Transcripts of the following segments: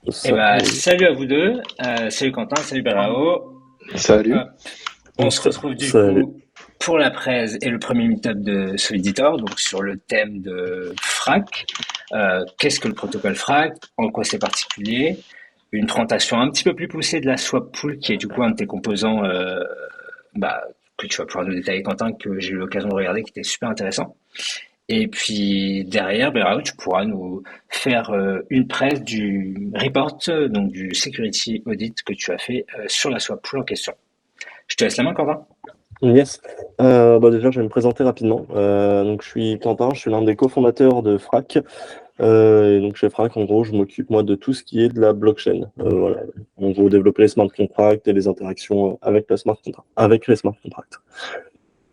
Eh ben, Salut. salut à vous deux, salut Quentin, salut Berao. Salut. Hop, on se retrouve du Salut. coup pour la presse et le premier meet-up de Soliditor, donc sur le thème de FRAC. Qu'est-ce que le protocole FRAC? En quoi c'est particulier? Une présentation un petit peu plus poussée de la swap pool, qui est du coup un de tes composants bah, que tu vas pouvoir nous détailler, Quentin, que j'ai eu l'occasion de regarder, qui était super intéressant. Et puis derrière, Berao, tu pourras nous faire une presse du report, donc du security audit que tu as fait sur la swap pool en question. Je te laisse la main, Quentin. Yes. Déjà, je vais me présenter rapidement. Donc, je suis Quentin, je suis l'un des cofondateurs de Frac. Et donc, chez Frac, en gros, je m'occupe, moi, de tout ce qui est de la blockchain. Voilà. En gros, développer les smart contracts et les interactions avec, avec les smart contracts.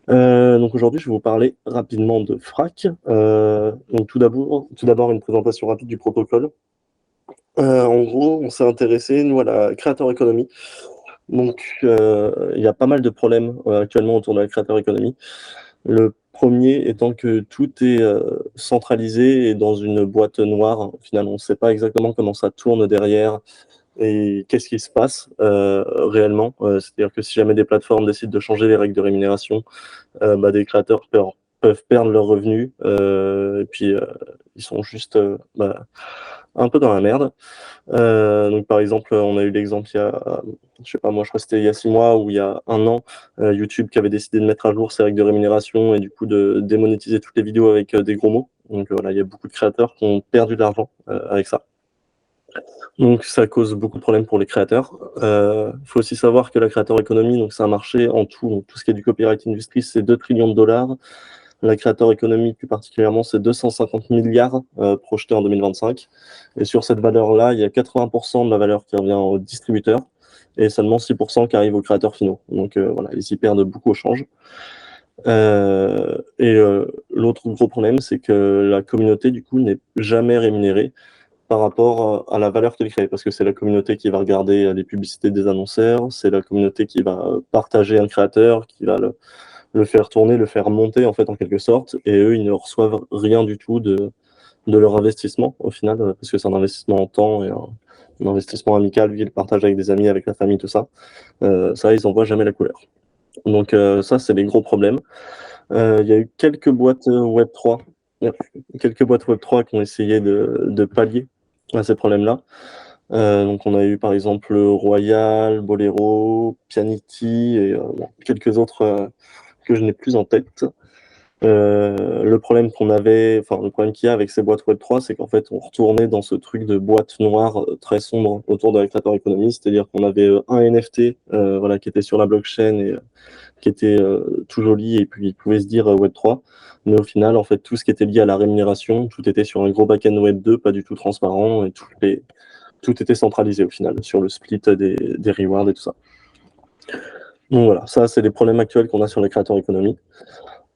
Donc, aujourd'hui, je vais vous parler rapidement de Frac. Donc, tout d'abord, une présentation rapide du protocole. En gros, on s'est intéressé, nous, à la Creator Economy. Donc, il y a pas mal de problèmes actuellement autour de la Creator Economy. Le premier étant que tout est centralisé et dans une boîte noire. Au final, on ne sait pas exactement comment ça tourne derrière et qu'est-ce qui se passe réellement. C'est-à-dire que si jamais des plateformes décident de changer les règles de rémunération, des créateurs peuvent perdre leurs revenus et puis ils sont juste un peu dans la merde. Donc par exemple, on a eu l'exemple il y a, je sais pas moi, je crois que c'était il y a 6 mois ou il y a un an, YouTube qui avait décidé de mettre à jour ses règles de rémunération et du coup de démonétiser toutes les vidéos avec des gros mots. Donc voilà, il y a beaucoup de créateurs qui ont perdu de l'argent avec ça. Donc ça cause beaucoup de problèmes pour les créateurs. Il faut aussi savoir que la creator economy, donc c'est un marché en tout, donc tout ce qui est du copyright industry, c'est 2 trillions de dollars. La creator economy, plus particulièrement, c'est 250 milliards projetés en 2025. Et sur cette valeur-là, il y a 80% de la valeur qui revient aux distributeurs et seulement 6% qui arrive aux créateurs finaux. Donc voilà, ils y perdent beaucoup au change. L'autre gros problème, c'est que la communauté, du coup, n'est jamais rémunérée par rapport à la valeur qu'elle crée, parce que c'est la communauté qui va regarder les publicités des annonceurs, c'est la communauté qui va partager un créateur, qui va le faire tourner, le faire monter en fait en quelque sorte, et eux ils ne reçoivent rien du tout de leur investissement au final, parce que c'est un investissement en temps et un investissement amical, vu qu'ils le partagent avec des amis, avec la famille, tout ça. Ça, ils n'en voient jamais la couleur. Donc ça, c'est les gros problèmes. Il y a eu quelques boîtes Web3 qui ont essayé de pallier à ces problèmes-là. Donc on a eu par exemple Royal, Bolero, Pianity et quelques autres que je n'ai plus en tête. Le problème qu'il y a avec ces boîtes Web3, c'est qu'en fait, on retournait dans ce truc de boîte noire très sombre autour de la creator economy, c'est-à-dire qu'on avait un NFT, voilà, qui était sur la blockchain et qui était tout joli et puis il pouvait se dire Web3, mais au final, en fait, tout ce qui était lié à la rémunération, tout était sur un gros backend Web2, pas du tout transparent et tout était centralisé au final sur le split des rewards et tout ça. Donc voilà, ça, c'est les problèmes actuels qu'on a sur les creator economy.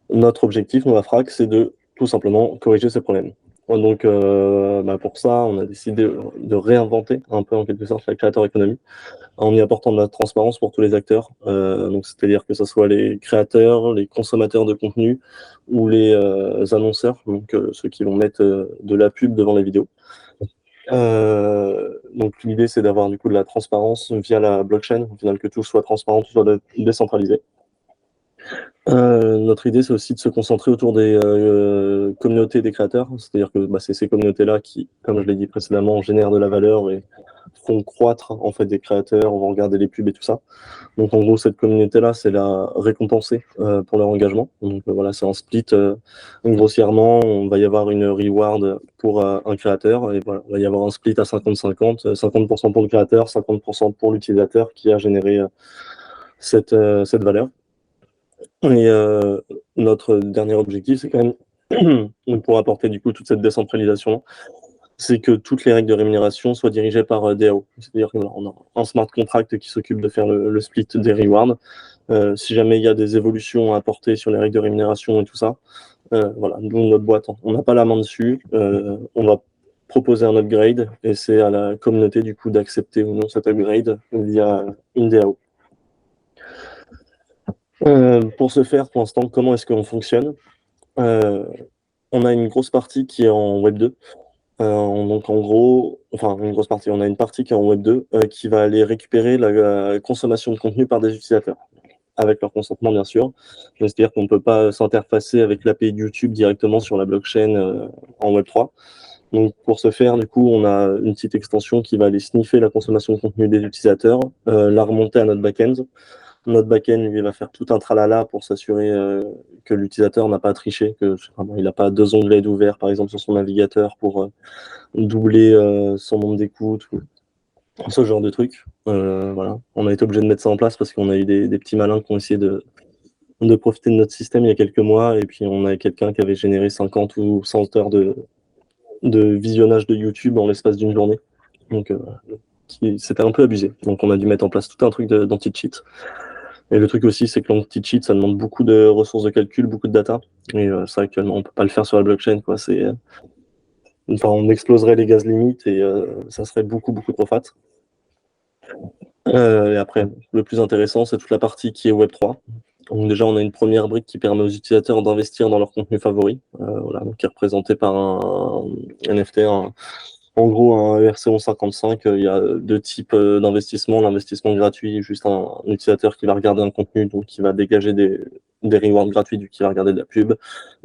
Notre objectif, nous, à Frac, c'est de tout simplement corriger ces problèmes. Donc, pour ça, on a décidé de réinventer un peu en quelque sorte la creator economy en y apportant de la transparence pour tous les acteurs. Donc, c'est-à-dire que ce soit les créateurs, les consommateurs de contenu ou les annonceurs, donc ceux qui vont mettre de la pub devant les vidéos. Donc, l'idée, c'est d'avoir du coup de la transparence via la blockchain, au final que tout soit transparent, tout soit décentralisé. Notre idée, c'est aussi de se concentrer autour des communautés des créateurs, c'est-à-dire que c'est ces communautés-là qui, comme je l'ai dit précédemment, génèrent de la valeur et font croître en fait des créateurs, on va regarder les pubs et tout ça. Donc en gros, cette communauté-là, c'est la récompenser pour leur engagement. Donc voilà, c'est un split grossièrement, on va y avoir une reward pour un créateur et voilà, il va y avoir un split à 50-50, 50% pour le créateur, 50% pour l'utilisateur qui a généré cette valeur. Et notre dernier objectif, c'est quand même, pour apporter du coup toute cette décentralisation, c'est que toutes les règles de rémunération soient dirigées par DAO. C'est-à-dire qu'on a un smart contract qui s'occupe de faire le split des rewards. Si jamais il y a des évolutions à apporter sur les règles de rémunération et tout ça, voilà, nous, notre boîte, on n'a pas la main dessus. On va proposer un upgrade et c'est à la communauté du coup d'accepter ou non cet upgrade via une DAO. Pour ce faire, pour l'instant, comment est-ce qu'on fonctionne? On a une grosse partie qui est en Web 2. Donc en gros, enfin une grosse partie, on a une partie qui est en Web 2 qui va aller récupérer la consommation de contenu par des utilisateurs, avec leur consentement bien sûr. C'est-à-dire qu'on ne peut pas s'interfacer avec l'API de YouTube directement sur la blockchain en Web 3. Donc pour ce faire, du coup, on a une petite extension qui va aller sniffer la consommation de contenu des utilisateurs, la remonter à notre backend. Notre backend, lui, va faire tout un tralala pour s'assurer que l'utilisateur n'a pas triché, que vraiment, il n'a pas deux onglets d'ouvert, par exemple, sur son navigateur pour doubler son nombre d'écoutes, ou ce genre de trucs. Voilà. On a été obligé de mettre ça en place parce qu'on a eu des petits malins qui ont essayé de profiter de notre système il y a quelques mois, et puis on avait quelqu'un qui avait généré 50 ou 100 heures de visionnage de YouTube en l'espace d'une journée. Donc c'était un peu abusé. Donc on a dû mettre en place tout un truc d'anti-cheat. Et le truc aussi, c'est que l'anti-cheat, ça demande beaucoup de ressources de calcul, beaucoup de data. Et ça, actuellement, on peut pas le faire sur la blockchain, quoi. Enfin, on exploserait les gaz limites et ça serait beaucoup, beaucoup trop fat. Et après, le plus intéressant, c'est toute la partie qui est Web3. Donc déjà, on a une première brique qui permet aux utilisateurs d'investir dans leur contenu favori, voilà, donc qui est représenté par un NFT, en gros un ERC1155. Il y a deux types d'investissement. L'investissement gratuit, juste un utilisateur qui va regarder un contenu, donc qui va dégager des rewards gratuits du qui va regarder de la pub,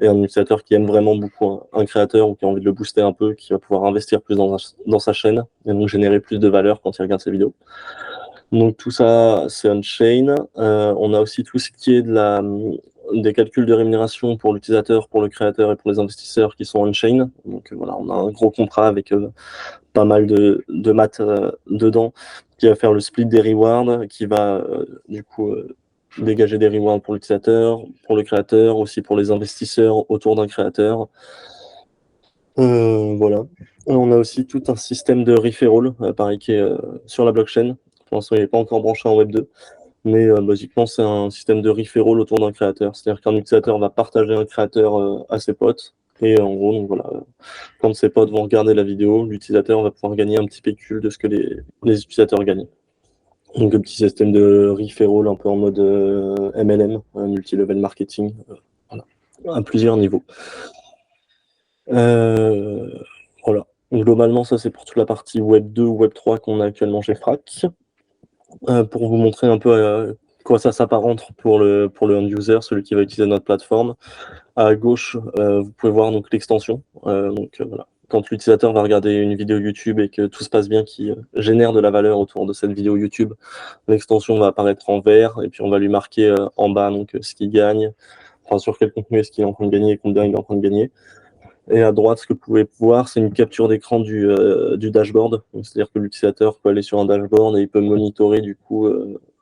et un utilisateur qui aime vraiment beaucoup un créateur ou qui a envie de le booster un peu, qui va pouvoir investir plus dans sa chaîne et donc générer plus de valeur quand il regarde ses vidéos. Donc tout ça, c'est on-chain. On a aussi tout ce qui est des calculs de rémunération pour l'utilisateur, pour le créateur et pour les investisseurs qui sont on-chain. Donc voilà, on a un gros contrat avec pas mal de maths dedans, qui va faire le split des rewards, qui va du coup dégager des rewards pour l'utilisateur, pour le créateur, aussi pour les investisseurs autour d'un créateur. Voilà. On a aussi tout un système de referral, pareil, qui est sur la blockchain. Pour l'instant, il n'est pas encore branché en Web 2, mais basiquement, c'est un système de referral autour d'un créateur. C'est-à-dire qu'un utilisateur va partager un créateur à ses potes, et en gros, donc voilà, quand ses potes vont regarder la vidéo, l'utilisateur va pouvoir gagner un petit pécule de ce que les utilisateurs gagnent. Donc un petit système de referral un peu en mode MLM, multi-level marketing, voilà, à plusieurs niveaux. Voilà. Globalement, ça c'est pour toute la partie Web 2 ou Web 3 qu'on a actuellement chez Frac. Pour vous montrer un peu à quoi ça s'apparente pour le end-user, celui qui va utiliser notre plateforme. À gauche, vous pouvez voir donc l'extension. Voilà. Quand l'utilisateur va regarder une vidéo YouTube et que tout se passe bien, qui génère de la valeur autour de cette vidéo YouTube, l'extension va apparaître en vert et puis on va lui marquer en bas donc ce qu'il gagne, enfin sur quel contenu est-ce qu'il est en train de gagner et combien il est en train de gagner. Et à droite, ce que vous pouvez voir, c'est une capture d'écran du dashboard. C'est-à-dire que l'utilisateur peut aller sur un dashboard et il peut monitorer du coup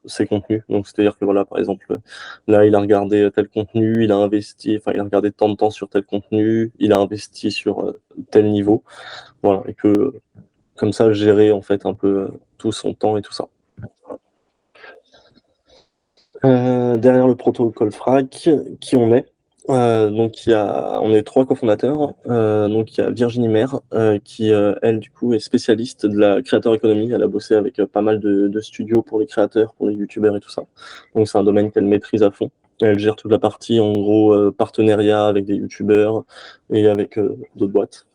ses contenus. Donc c'est-à-dire que voilà, par exemple, là, il a regardé tel contenu, il a regardé tant de temps sur tel contenu, il a investi sur tel niveau. Voilà, et que comme ça, gérer en fait un peu tout son temps et tout ça. Derrière le protocole FRAC, qui on est? Donc on est 3 cofondateurs. Donc il y a Virginie Maire qui elle du coup est spécialiste de la créateur économie. Elle a bossé avec pas mal de studios pour les créateurs, pour les youtubeurs et tout ça. Donc c'est un domaine qu'elle maîtrise à fond. Elle gère toute la partie en gros partenariat avec des youtubeurs et avec d'autres boîtes.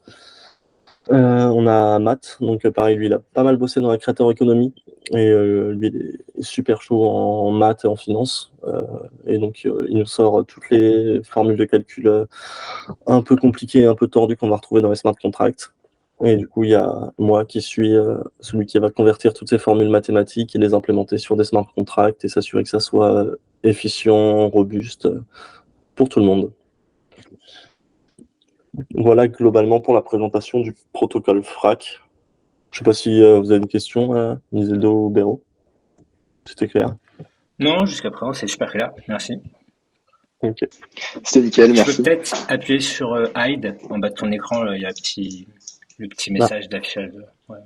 On a Matt, donc pareil, lui il a pas mal bossé dans la créateur économie et lui il est super chaud en maths et en finance, et donc il nous sort toutes les formules de calcul un peu compliquées, un peu tordues qu'on va retrouver dans les smart contracts. Et du coup il y a moi qui suis celui qui va convertir toutes ces formules mathématiques et les implémenter sur des smart contracts et s'assurer que ça soit efficient, robuste pour tout le monde. Voilà globalement pour la présentation du protocole FRAC. Je sais pas si vous avez des questions, Nizeldo ou Béraud. C'était clair. Non, jusqu'à présent, c'est super clair. Merci. Ok. C'était nickel, Tu peux merci. peut-être appuyer sur Hide en bas de ton écran. Il y a le petit message d'affichage. Ouais.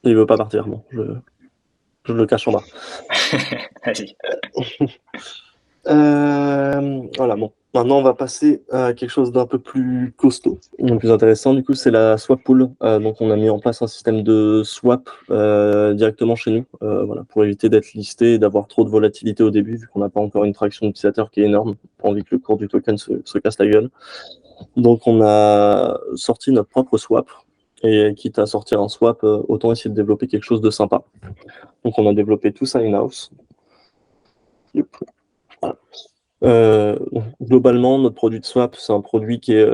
Il veut pas partir. Bon, je le cache en bas. Vas-y. Voilà, bon. Maintenant, on va passer à quelque chose d'un peu plus costaud, plus intéressant. Du coup, c'est la swap pool. Donc, on a mis en place un système de swap directement chez nous, voilà, pour éviter d'être listé et d'avoir trop de volatilité au début, vu qu'on n'a pas encore une traction d'utilisateur qui est énorme. Pas envie que le cours du token se casse la gueule. Donc on a sorti notre propre swap, et quitte à sortir un swap, autant essayer de développer quelque chose de sympa. Donc on a développé tout ça in-house. Voilà. Globalement, notre produit de swap, c'est un produit qui est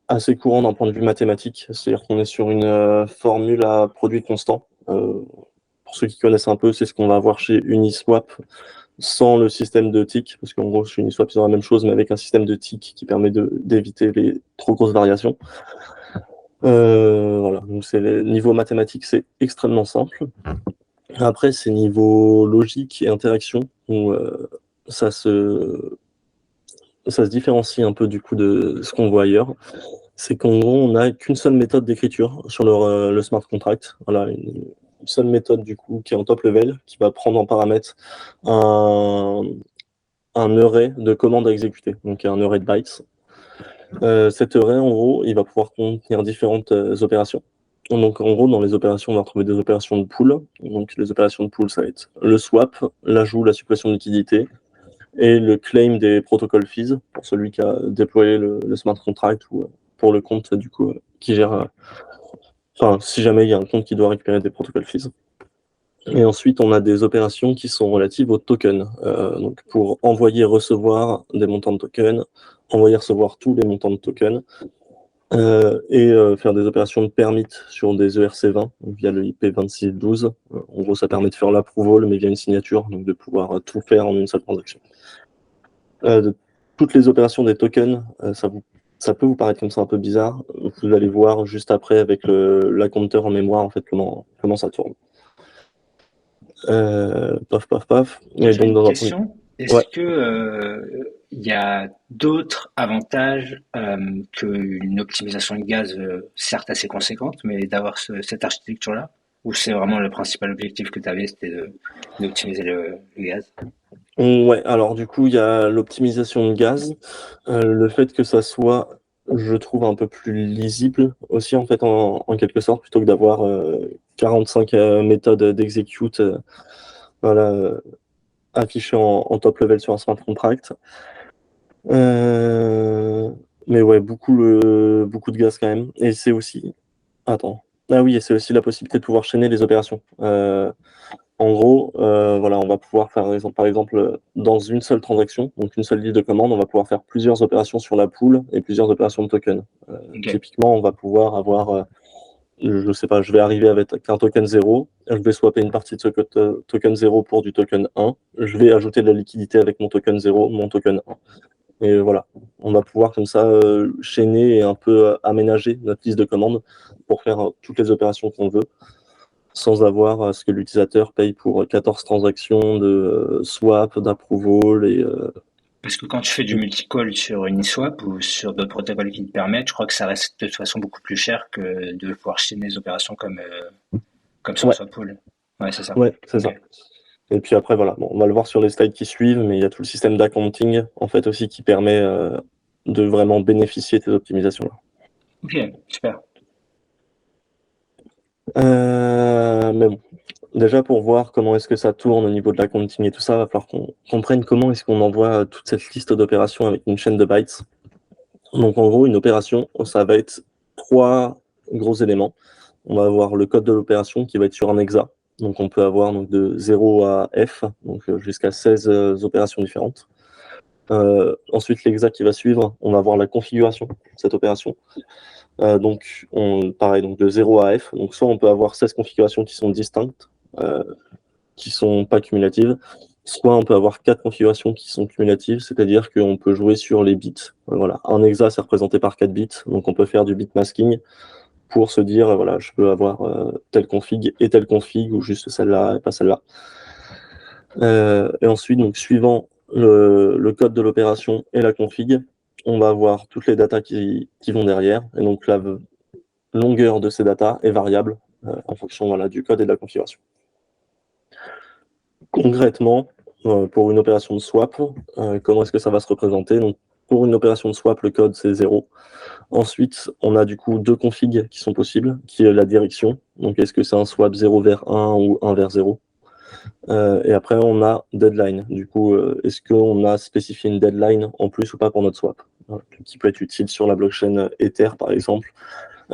assez courant d'un point de vue mathématique, c'est-à-dire qu'on est sur une formule à produit constant. Pour ceux qui connaissent un peu, c'est ce qu'on va avoir chez Uniswap sans le système de tick, parce qu'en gros, chez Uniswap, ils ont la même chose, mais avec un système de tick qui permet d'éviter les trop grosses variations. Voilà, donc niveau mathématique, c'est extrêmement simple. Après, c'est niveau logique et interaction où ça se différencie un peu du coup de ce qu'on voit ailleurs. C'est qu'en gros, on n'a qu'une seule méthode d'écriture sur le smart contract. Voilà, une seule méthode du coup qui est en top level, qui va prendre en paramètre un array de commandes à exécuter, donc un array de bytes. Cet array, en gros, il va pouvoir contenir différentes opérations. Donc en gros, dans les opérations, on va retrouver des opérations de pool. Donc les opérations de pool, ça va être le swap, l'ajout, la suppression de liquidité, et le claim des protocol fees pour celui qui a déployé le smart contract, ou pour le compte du coup qui gère. Enfin, si jamais il y a un compte qui doit récupérer des protocol fees. Et ensuite, on a des opérations qui sont relatives aux tokens. Donc pour envoyer et recevoir des montants de tokens, envoyer et recevoir tous les montants de tokens, et faire des opérations de permit sur des ERC20 via le IP 2612. En gros, ça permet de faire l'approval, mais via une signature, donc de pouvoir tout faire en une seule transaction. De toutes les opérations des tokens, ça peut vous paraître comme ça un peu bizarre. Vous allez voir juste après avec la compteur en mémoire en fait comment ça tourne. Paf, paf, paf. Et J'ai donc une dans un premier... question. Est-ce Ouais. que il y a d'autres avantages qu'une optimisation de gaz, certes assez conséquente, mais d'avoir cette architecture-là? Ou c'est vraiment le principal objectif que tu avais, c'était d'optimiser le gaz? Ouais, alors du coup, il y a l'optimisation de gaz, le fait que ça soit, je trouve, un peu plus lisible aussi, en fait, en quelque sorte, plutôt que d'avoir 45 méthodes d'execute voilà, affichées en top level sur un smart contract. Mais ouais, beaucoup de gaz quand même. Et c'est aussi... Attends. Ah oui, et c'est aussi la possibilité de pouvoir chaîner les opérations. En gros, voilà, on va pouvoir faire, par exemple, dans une seule transaction, donc une seule liste de commandes, on va pouvoir faire plusieurs opérations sur la pool et plusieurs opérations de token. Ok. Typiquement, on va pouvoir avoir, je sais pas, je vais arriver avec un token 0, je vais swapper une partie de ce token 0 pour du token 1, je vais ajouter de la liquidité avec mon token 0, mon token 1. Et voilà, on va pouvoir comme ça chaîner et un peu aménager notre liste de commandes pour faire toutes les opérations qu'on veut, sans avoir à ce que l'utilisateur paye pour 14 transactions de swap, d'approval Parce que quand tu fais du multicall sur Uniswap ou sur d'autres protocoles qui te permettent, je crois que ça reste de toute façon beaucoup plus cher que de pouvoir chaîner des opérations comme sur Ouais, Swappool. Ouais, c'est ça. ouais, c'est Ok. ça. Et puis après, voilà, bon, on va le voir sur les slides qui suivent, mais il y a tout le système d'accounting, en fait, aussi, qui permet de vraiment bénéficier de ces optimisations-là. Ok, super. Mais bon, déjà pour voir comment est-ce que ça tourne au niveau de l'accounting et tout ça, il va falloir qu'on comprenne comment est-ce qu'on envoie toute cette liste d'opérations avec une chaîne de bytes. Donc en gros, une opération, ça va être 3 gros éléments. On va avoir le code de l'opération qui va être sur un hexa. Donc on peut avoir donc, de 0 à F, donc jusqu'à 16 opérations différentes. Ensuite, l'hexa qui va suivre, on va avoir la configuration de cette opération. Donc pareil, donc de 0 à F. Donc soit on peut avoir 16 configurations qui sont distinctes, qui sont pas cumulatives, soit on peut avoir 4 configurations qui sont cumulatives, c'est-à-dire qu'on peut jouer sur les bits. Voilà, un hexa c'est représenté par 4 bits, donc on peut faire du bit masking pour se dire voilà, je peux avoir telle config et telle config, ou juste celle-là et pas celle-là. Et ensuite, donc suivant le code de l'opération et la config, on va avoir toutes les datas qui vont derrière, et donc la longueur de ces datas est variable en fonction voilà, du code et de la configuration. Concrètement, pour une opération de swap, comment est-ce que ça va se représenter? Donc, pour une opération de swap, le code c'est 0. Ensuite, on a du coup 2 configs qui sont possibles, qui est la direction. Donc, est-ce que c'est un swap 0 vers 1 ou 1 vers 0? Et après, on a deadline. Du coup, est-ce qu'on a spécifié une deadline en plus ou pas pour notre swap? qui peut être utile sur la blockchain Ether, par exemple.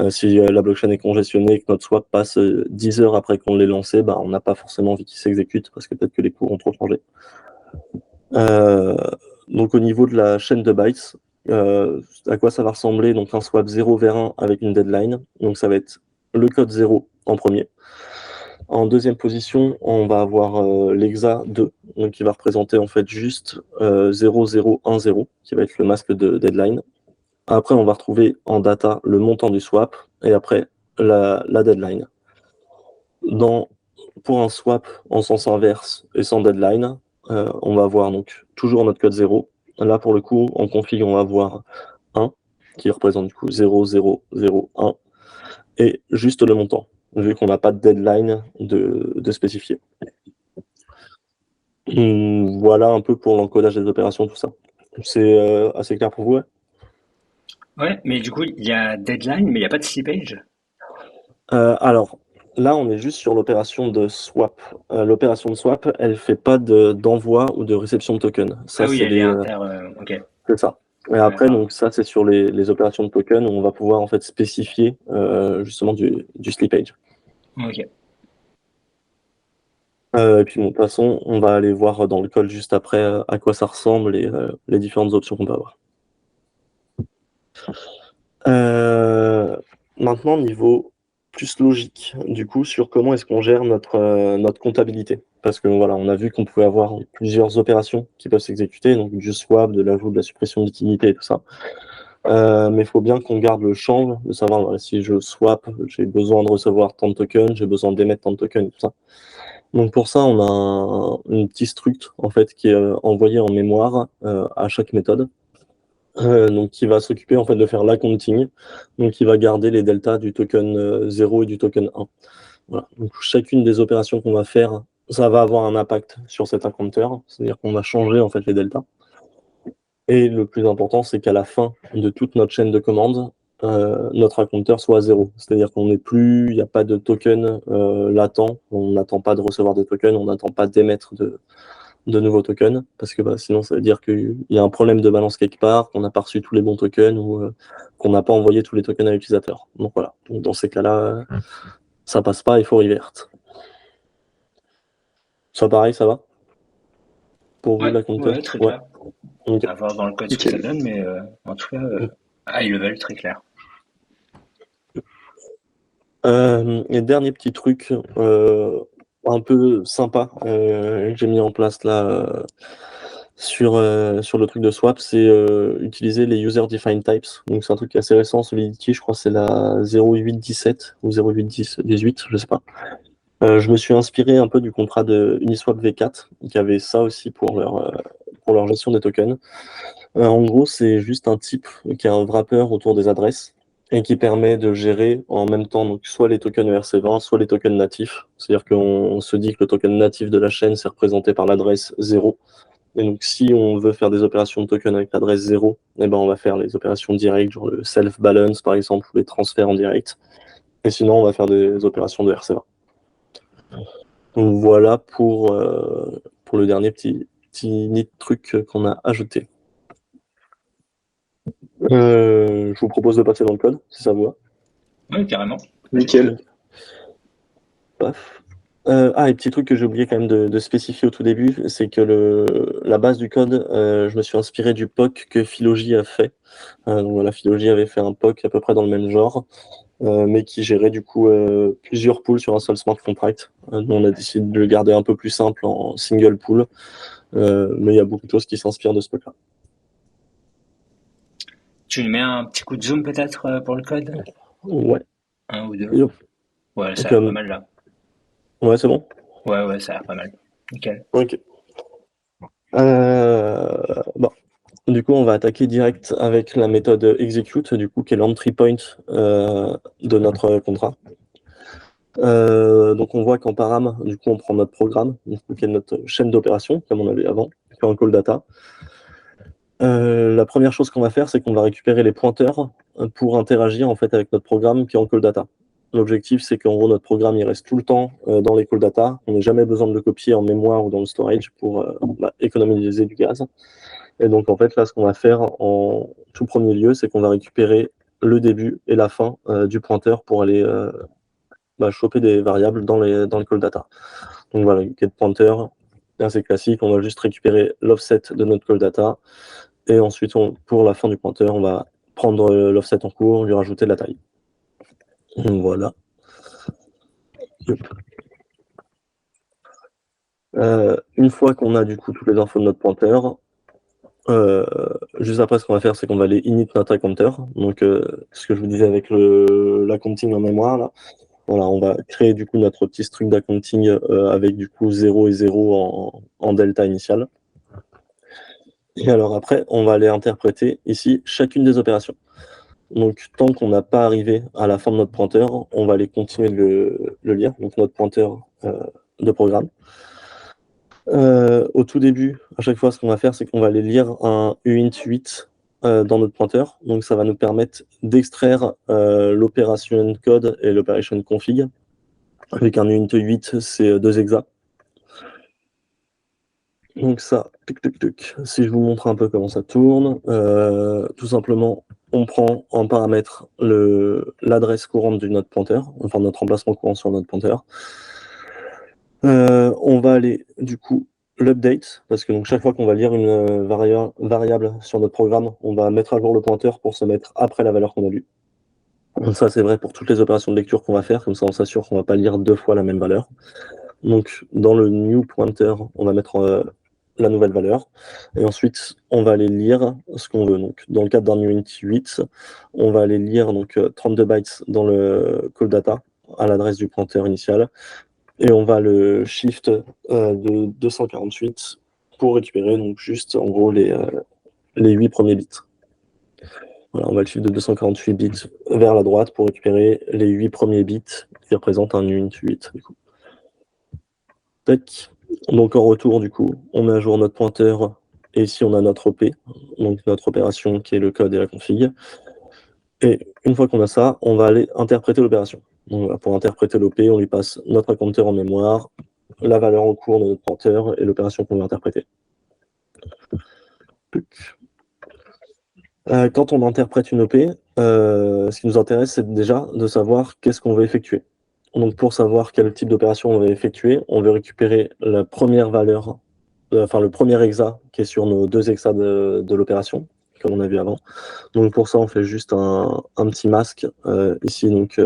Si la blockchain est congestionnée et que notre swap passe 10 heures après qu'on l'ait lancé, on n'a pas forcément envie qu'il s'exécute parce que peut-être que les cours ont trop changé. Donc au niveau de la chaîne de bytes, à quoi ça va ressembler? Donc un swap 0 vers 1 avec une deadline. Donc ça va être le code 0 en premier. En deuxième position, on va avoir l'hexa 2, donc qui va représenter en fait juste 0010, qui va être le masque de deadline. Après, on va retrouver en data le montant du swap et après la deadline. Pour un swap en sens inverse et sans deadline, on va avoir donc toujours notre code 0. Là, pour le coup, en config, on va avoir 1 qui représente du coup 0001 et juste le montant, vu qu'on n'a pas de deadline de spécifier. Voilà un peu pour l'encodage des opérations, tout ça. C'est assez clair pour vous, ouais? Ouais, mais du coup, il y a deadline, mais il n'y a pas de slippage. Alors, là, on est juste sur l'opération de swap. L'opération de swap, elle fait pas d'envoi ou de réception de token. Ça, Ah oui, c'est elle est les, ok. c'est ça. Et Ouais, après, d'accord. donc ça, c'est sur les opérations de token où on va pouvoir en fait spécifier justement du slippage. Ok. Et puis, bon, de toute façon, on va aller voir dans le code juste après à quoi ça ressemble et les différentes options qu'on peut avoir. Maintenant, niveau plus logique, du coup, sur comment est-ce qu'on gère notre comptabilité. Parce que voilà, on a vu qu'on pouvait avoir plusieurs opérations qui peuvent s'exécuter, donc du swap, de l'ajout, de la suppression d'utilité et tout ça. Mais il faut bien qu'on garde le change, de savoir voilà, si je swap, j'ai besoin de recevoir tant de tokens, j'ai besoin d'émettre tant de tokens et tout ça. Donc pour ça, on a une petite struct en fait qui est envoyée en mémoire à chaque méthode. Donc qui va s'occuper en fait de faire l'accounting, donc qui va garder les deltas du token 0 et du token 1. Voilà. Donc chacune des opérations qu'on va faire, ça va avoir un impact sur cet accounter, c'est-à-dire qu'on va changer en fait les deltas. Et le plus important, c'est qu'à la fin de toute notre chaîne de commandes, notre accounter soit à 0. C'est-à-dire qu'on n'est plus, il n'y a pas de token latent, on n'attend pas de recevoir des tokens, on n'attend pas d'émettre de nouveaux tokens, parce que sinon ça veut dire qu'il y a un problème de balance quelque part, qu'on n'a pas reçu tous les bons tokens ou qu'on n'a pas envoyé tous les tokens à l'utilisateur. Donc voilà, donc, dans ces cas-là, ça passe pas, il faut revert. Ça pareil, ça va pour vous Ouais, la compteur? ouais, très Ouais, clair. ok, À voir dans le code ce que ça nickel. donne, mais en tout cas, Mm. high level, très clair. Et dernier petit truc un peu sympa que j'ai mis en place là sur le truc de swap, c'est utiliser les user defined types. Donc c'est un truc assez récent, Solidity, je crois que c'est la 0817 ou 0818, je sais pas. Je me suis inspiré un peu du contrat de Uniswap V4, qui avait ça aussi pour leur gestion des tokens. En gros, c'est juste un type qui a un wrapper autour des adresses et qui permet de gérer en même temps donc, soit les tokens ERC20, soit les tokens natifs. C'est-à-dire qu'on se dit que le token natif de la chaîne, c'est représenté par l'adresse 0. Et donc, si on veut faire des opérations de token avec l'adresse 0, on va faire les opérations directes, genre le self-balance par exemple, ou les transferts en direct. Et sinon, on va faire des opérations de RC20. Donc voilà pour le dernier petit nid de truc qu'on a ajouté. Je vous propose de passer dans le code, si ça vous va. Oui, carrément. Nickel. Paf. Et petit truc que j'ai oublié quand même de spécifier au tout début, c'est que la base du code, je me suis inspiré du POC que Philogy a fait. Donc voilà, Philogy avait fait un POC à peu près dans le même genre, mais qui gérait du coup plusieurs pools sur un seul smart contract. Nous, on a décidé de le garder un peu plus simple en single pool, mais il y a beaucoup de choses qui s'inspirent de ce POC-là. Tu nous mets un petit coup de zoom peut-être pour le code? Ouais. Un ou deux? Yep. Ouais, ça a l'air pas Comme... mal là. Ouais, c'est bon? Ouais, ouais, ça a l'air pas mal. Nickel. Ok. Bon. Du coup, on va attaquer direct avec la méthode execute, du coup, qui est l'entry point de notre contrat. Donc, on voit qu'en param, du coup, on prend notre programme, qui est notre chaîne d'opération, comme on avait avant, qui est en call data. La première chose qu'on va faire, c'est qu'on va récupérer les pointeurs pour interagir en fait avec notre programme qui est en call data. L'objectif, c'est qu'en gros, notre programme, il reste tout le temps dans les call data. On n'a jamais besoin de le copier en mémoire ou dans le storage pour économiser du gaz. Et donc, en fait, là, ce qu'on va faire en tout premier lieu, c'est qu'on va récupérer le début et la fin du pointeur pour aller choper des variables dans le call data. Donc voilà, get pointer, assez classique. On va juste récupérer l'offset de notre call data. Et ensuite, pour la fin du pointeur, on va prendre l'offset en cours, lui rajouter de la taille. Donc, voilà. Une fois qu'on a du coup toutes les infos de notre pointeur, juste après, ce qu'on va faire, c'est qu'on va aller init notre counter. Donc, ce que je vous disais avec l'accounting en mémoire, là. Voilà, on va créer du coup notre petit string d'accounting avec du coup 0 et 0 en delta initial. Et alors après, on va aller interpréter ici chacune des opérations. Donc, tant qu'on n'a pas arrivé à la fin de notre pointeur, on va aller continuer de le lire, donc notre pointeur de programme. Au tout début, à chaque fois, ce qu'on va faire, c'est qu'on va aller lire un uint8 dans notre pointeur. Donc, ça va nous permettre d'extraire l'operation code et l'operation config. Avec un uint8, c'est 2 hexas. Donc ça, si je vous montre un peu comment ça tourne, tout simplement, on prend en paramètre l'adresse courante de notre pointeur, enfin notre emplacement courant sur notre pointeur. On va aller du coup l'update, parce que donc chaque fois qu'on va lire une variable sur notre programme, on va mettre à jour le pointeur pour se mettre après la valeur qu'on a lue. Donc ça c'est vrai pour toutes les opérations de lecture qu'on va faire, comme ça on s'assure qu'on ne va pas lire 2 fois la même valeur. Donc dans le new pointer, on va mettre la nouvelle valeur. Et ensuite, on va aller lire ce qu'on veut. Donc, dans le cadre d'un uint8, on va aller lire donc 32 bytes dans le call data à l'adresse du pointeur initial. Et on va le shift de 248 pour récupérer donc juste en gros les 8 premiers bits. Voilà, on va le shift de 248 bits vers la droite pour récupérer les 8 premiers bits qui représentent un uint8 du coup. Tac. Donc en retour, du coup, on met à jour notre pointeur et ici on a notre OP, donc notre opération qui est le code et la config. Et une fois qu'on a ça, on va aller interpréter l'opération. Donc voilà, pour interpréter l'OP, on lui passe notre counter en mémoire, la valeur en cours de notre pointeur et l'opération qu'on veut interpréter. Quand on interprète une OP, ce qui nous intéresse, c'est déjà de savoir qu'est-ce qu'on veut effectuer. Donc pour savoir quel type d'opération on veut effectuer, on veut récupérer la première valeur, enfin le premier hexa qui est sur nos 2 hexas de l'opération, comme on a vu avant. Donc pour ça, on fait juste un petit masque ici, donc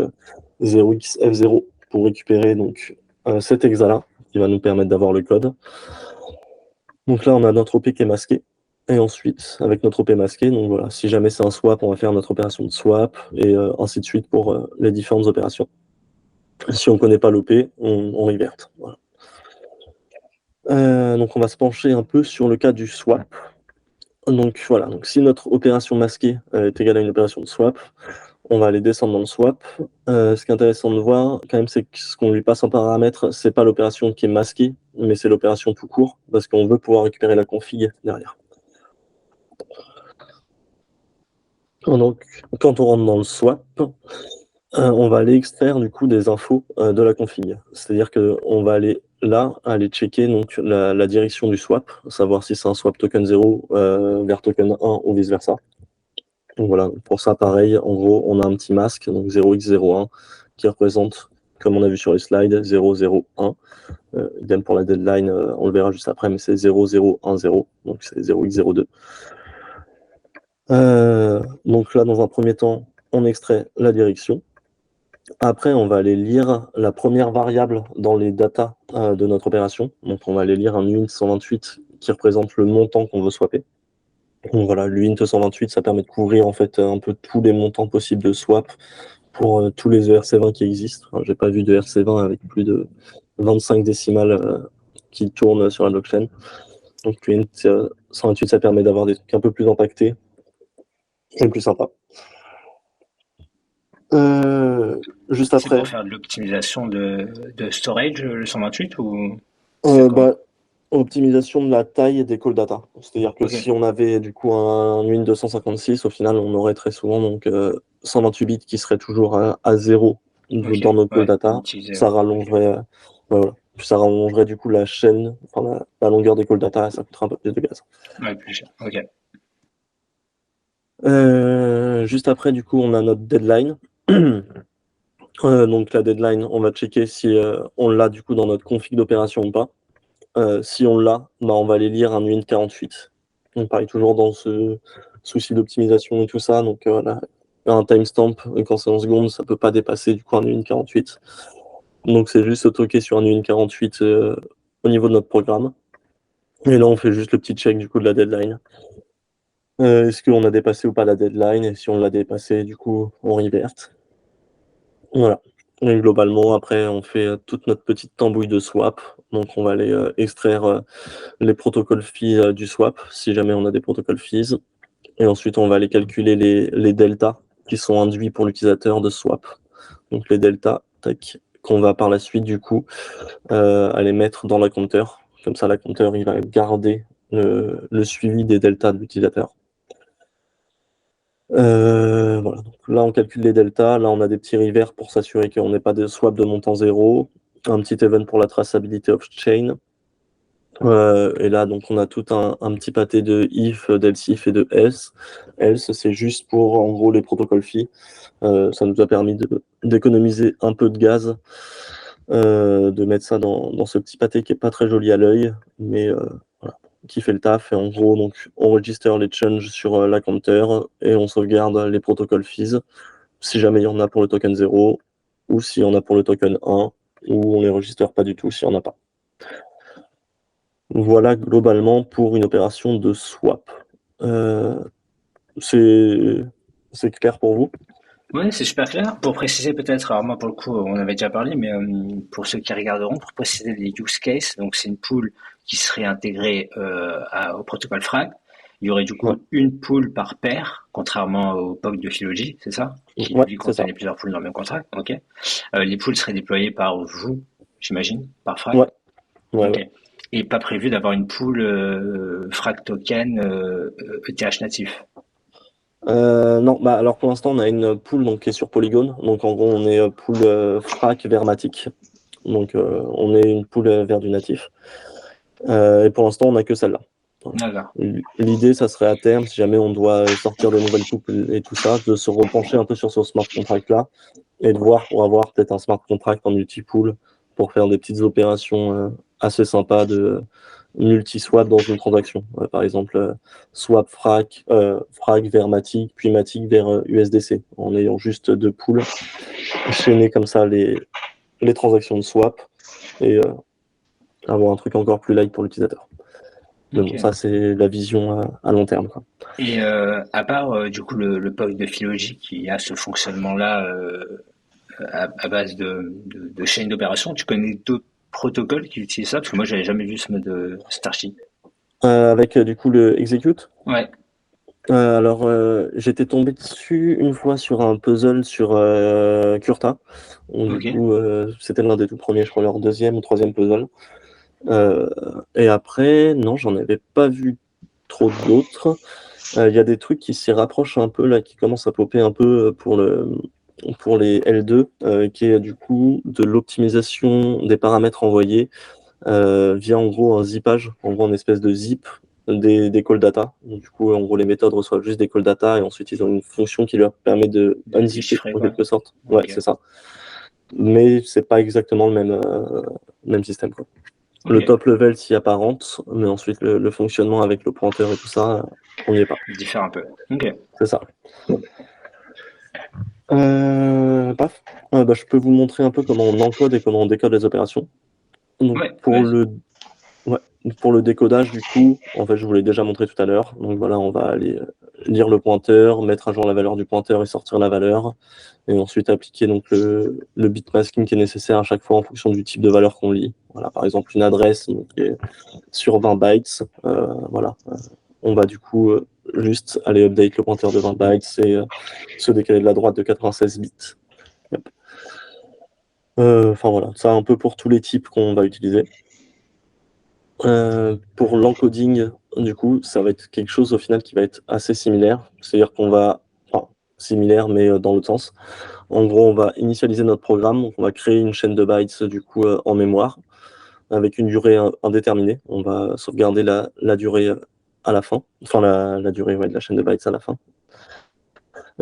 0xf0 pour récupérer donc cet hexa-là, qui va nous permettre d'avoir le code. Donc là, on a notre OP qui est masqué. Et ensuite, avec notre OP masqué, donc voilà, si jamais c'est un swap, on va faire notre opération de swap, et ainsi de suite pour les différentes opérations. Si on ne connaît pas l'OP, on reverte. Voilà. Donc on va se pencher un peu sur le cas du swap. Donc voilà, donc si notre opération masquée est égale à une opération de swap, on va aller descendre dans le swap. Ce qui est intéressant de voir, quand même, c'est que ce qu'on lui passe en paramètre, c'est pas l'opération qui est masquée, mais c'est l'opération tout court, parce qu'on veut pouvoir récupérer la config derrière. Donc, quand on rentre dans le swap, on va aller extraire du coup des infos de la config. C'est-à-dire qu'on va aller là, aller checker donc, la direction du swap, savoir si c'est un swap token 0 vers token 1 ou vice-versa. Donc voilà, pour ça, pareil, en gros, on a un petit masque, donc 0x01, qui représente, comme on a vu sur les slides, 001. Idem pour la deadline, on le verra juste après, mais c'est 0010, donc c'est 0x02. Donc là, dans un premier temps, on extrait la direction. Après, on va aller lire la première variable dans les datas de notre opération. Donc on va aller lire un uint 128 qui représente le montant qu'on veut swapper. Donc voilà, l'uint 128, ça permet de couvrir en fait un peu tous les montants possibles de swap pour tous les ERC20 qui existent. Enfin, j'ai pas vu de ERC20 avec plus de 25 décimales qui tournent sur la blockchain. Donc l'uint 128, ça permet d'avoir des trucs un peu plus impactés et plus sympas. Juste C'est après. pour faire de l'optimisation de storage, le 128 ou optimisation de la taille des call data. C'est-à-dire que Ok. si on avait du coup un Win 256, au final, on aurait très souvent donc 128 bits qui seraient toujours à 0 Ok, dans nos call ouais, data. inutile Ça zéro. Ok. rallongerait. Voilà. Puis ça rallongerait du coup la chaîne, enfin la longueur des call data, ça coûterait un peu plus de gaz. Ouais, plus cher. Ok. Juste après, du coup, on a notre deadline. Donc la deadline, on va checker si on l'a du coup dans notre config d'opération ou pas. Si on l'a, bah, on va aller lire un uint48. On pareil toujours dans ce souci d'optimisation et tout ça. Donc voilà, un timestamp, quand c'est en secondes, ça peut pas dépasser du coup un uint48. Donc c'est juste toquer sur un uint48 au niveau de notre programme. Et là, on fait juste le petit check du coup de la deadline. Est-ce qu'on a dépassé ou pas la deadline? Et si on l'a dépassé, du coup, on reverte. Voilà. Et globalement, après, on fait toute notre petite tambouille de swap. Donc, on va aller extraire les protocoles fees du swap, si jamais on a des protocoles fees. Et ensuite, on va aller calculer les deltas qui sont induits pour l'utilisateur de swap. Donc, les deltas, tac, qu'on va par la suite, du coup, aller mettre dans la compteur. Comme ça, la compteur, il va garder le suivi des deltas de l'utilisateur. Voilà. Donc là, on calcule les deltas. Là, on a des petits revers pour s'assurer qu'on n'ait pas de swap de montant zéro. Un petit event pour la traçabilité off-chain. Et là, donc, on a tout un petit pâté de if, d'else if et de else. Else, c'est juste pour, en gros, les protocoles phi. Ça nous a permis d'économiser un peu de gaz, de mettre ça dans ce petit pâté qui est pas très joli à l'œil, mais voilà, qui fait le taf. Et en gros, donc, on register les changes sur la compteur et on sauvegarde les protocoles fees si jamais il y en a pour le token 0 ou s'il y en a pour le token 1 ou on les register pas du tout s'il n'y en a pas. Voilà globalement pour une opération de swap. Euh, c'est clair pour vous? Ouais, c'est super clair. Pour préciser peut-être, alors moi pour le coup on avait déjà parlé, mais pour ceux qui regarderont, pour préciser les use cases, donc c'est une pool qui serait intégrée au protocole FRAG. Il y aurait du Ouais, coup une pool par paire, contrairement au POC de Philology, c'est ça? Qui ouais, lui c'est ça. contenait plusieurs pools dans le même contrat. Ok. Les pools seraient déployées par vous, j'imagine, par FRAG. Ouais, ouais, Ok. ouais. Et pas prévu d'avoir une pool FRAG token ETH natif. Non, bah alors pour l'instant on a une pool donc, qui est sur Polygon. Donc en gros on est pool frac vers Matic. Donc on est une pool vers du natif. Et pour l'instant on n'a que celle-là. Voilà. D'accord. L'idée, ça serait à terme, si jamais on doit sortir de nouvelles couples et tout ça, de se repencher un peu sur ce smart contract là et de voir pour avoir peut-être un smart contract en multi-pool pour faire des petites opérations assez sympas de multi-swap dans une transaction. Par exemple, swap frag vers Matic, puis Matic vers USDC, en ayant juste deux pools, chaîner comme ça les transactions de swap et avoir un truc encore plus light pour l'utilisateur. Mais bon, Ok. ça, c'est la vision à long terme, quoi. Et à part du coup le POC de Philology qui a ce fonctionnement-là à base de chaîne d'opération, tu connais d'autres protocoles qui utilisent ça? Parce que moi, j'avais jamais vu ce mode Starship. Avec du coup le execute. Ouais, Alors, j'étais tombé dessus une fois sur un puzzle sur Curta. Donc, du ok. coup, c'était l'un des tout premiers, je crois, leur deuxième ou troisième puzzle. Euh, et après, non, j'en avais pas vu trop d'autres. Il y a des trucs qui s'y rapprochent un peu, là, qui commencent à popper un peu pour les L2, qui est du coup de l'optimisation des paramètres envoyés via en gros un zippage, en gros une espèce de zip des call data. Donc, du coup, en gros, les méthodes reçoivent juste des call data et ensuite ils ont une fonction qui leur permet de De les unzipper déchiffrer, en quoi. quelque sorte. Ouais, Ok. c'est ça. Mais c'est pas exactement le même système, quoi. Ok. Le top level s'y apparente, mais ensuite le fonctionnement avec le pointeur et tout ça, on n'y est pas. Il diffère un peu. Ok. C'est ça. Paf. Bah, je peux vous montrer un peu comment on encode et comment on décode les opérations. Donc Ouais, pour vas-y. le Ouais, pour le décodage, du coup, en fait, je vous l'ai déjà montré tout à l'heure. Donc voilà, on va aller lire le pointeur, mettre à jour la valeur du pointeur et sortir la valeur. Et ensuite appliquer donc le bit masking qui est nécessaire à chaque fois en fonction du type de valeur qu'on lit. Voilà, par exemple, une adresse donc, qui est sur 20 bytes. Voilà. On va du coup juste aller update le pointeur de 20 bytes et se décaler de la droite de 96 bits. Yep. Enfin voilà, ça un peu pour tous les types qu'on va utiliser. Pour l'encoding, du coup, ça va être quelque chose au final qui va être assez similaire. C'est-à-dire qu'on va, enfin, similaire, mais dans l'autre sens. En gros, on va initialiser notre programme, donc on va créer une chaîne de bytes du coup en mémoire. avec une durée indéterminée. On va sauvegarder la durée à la fin, enfin la durée de la chaîne de bytes à la fin.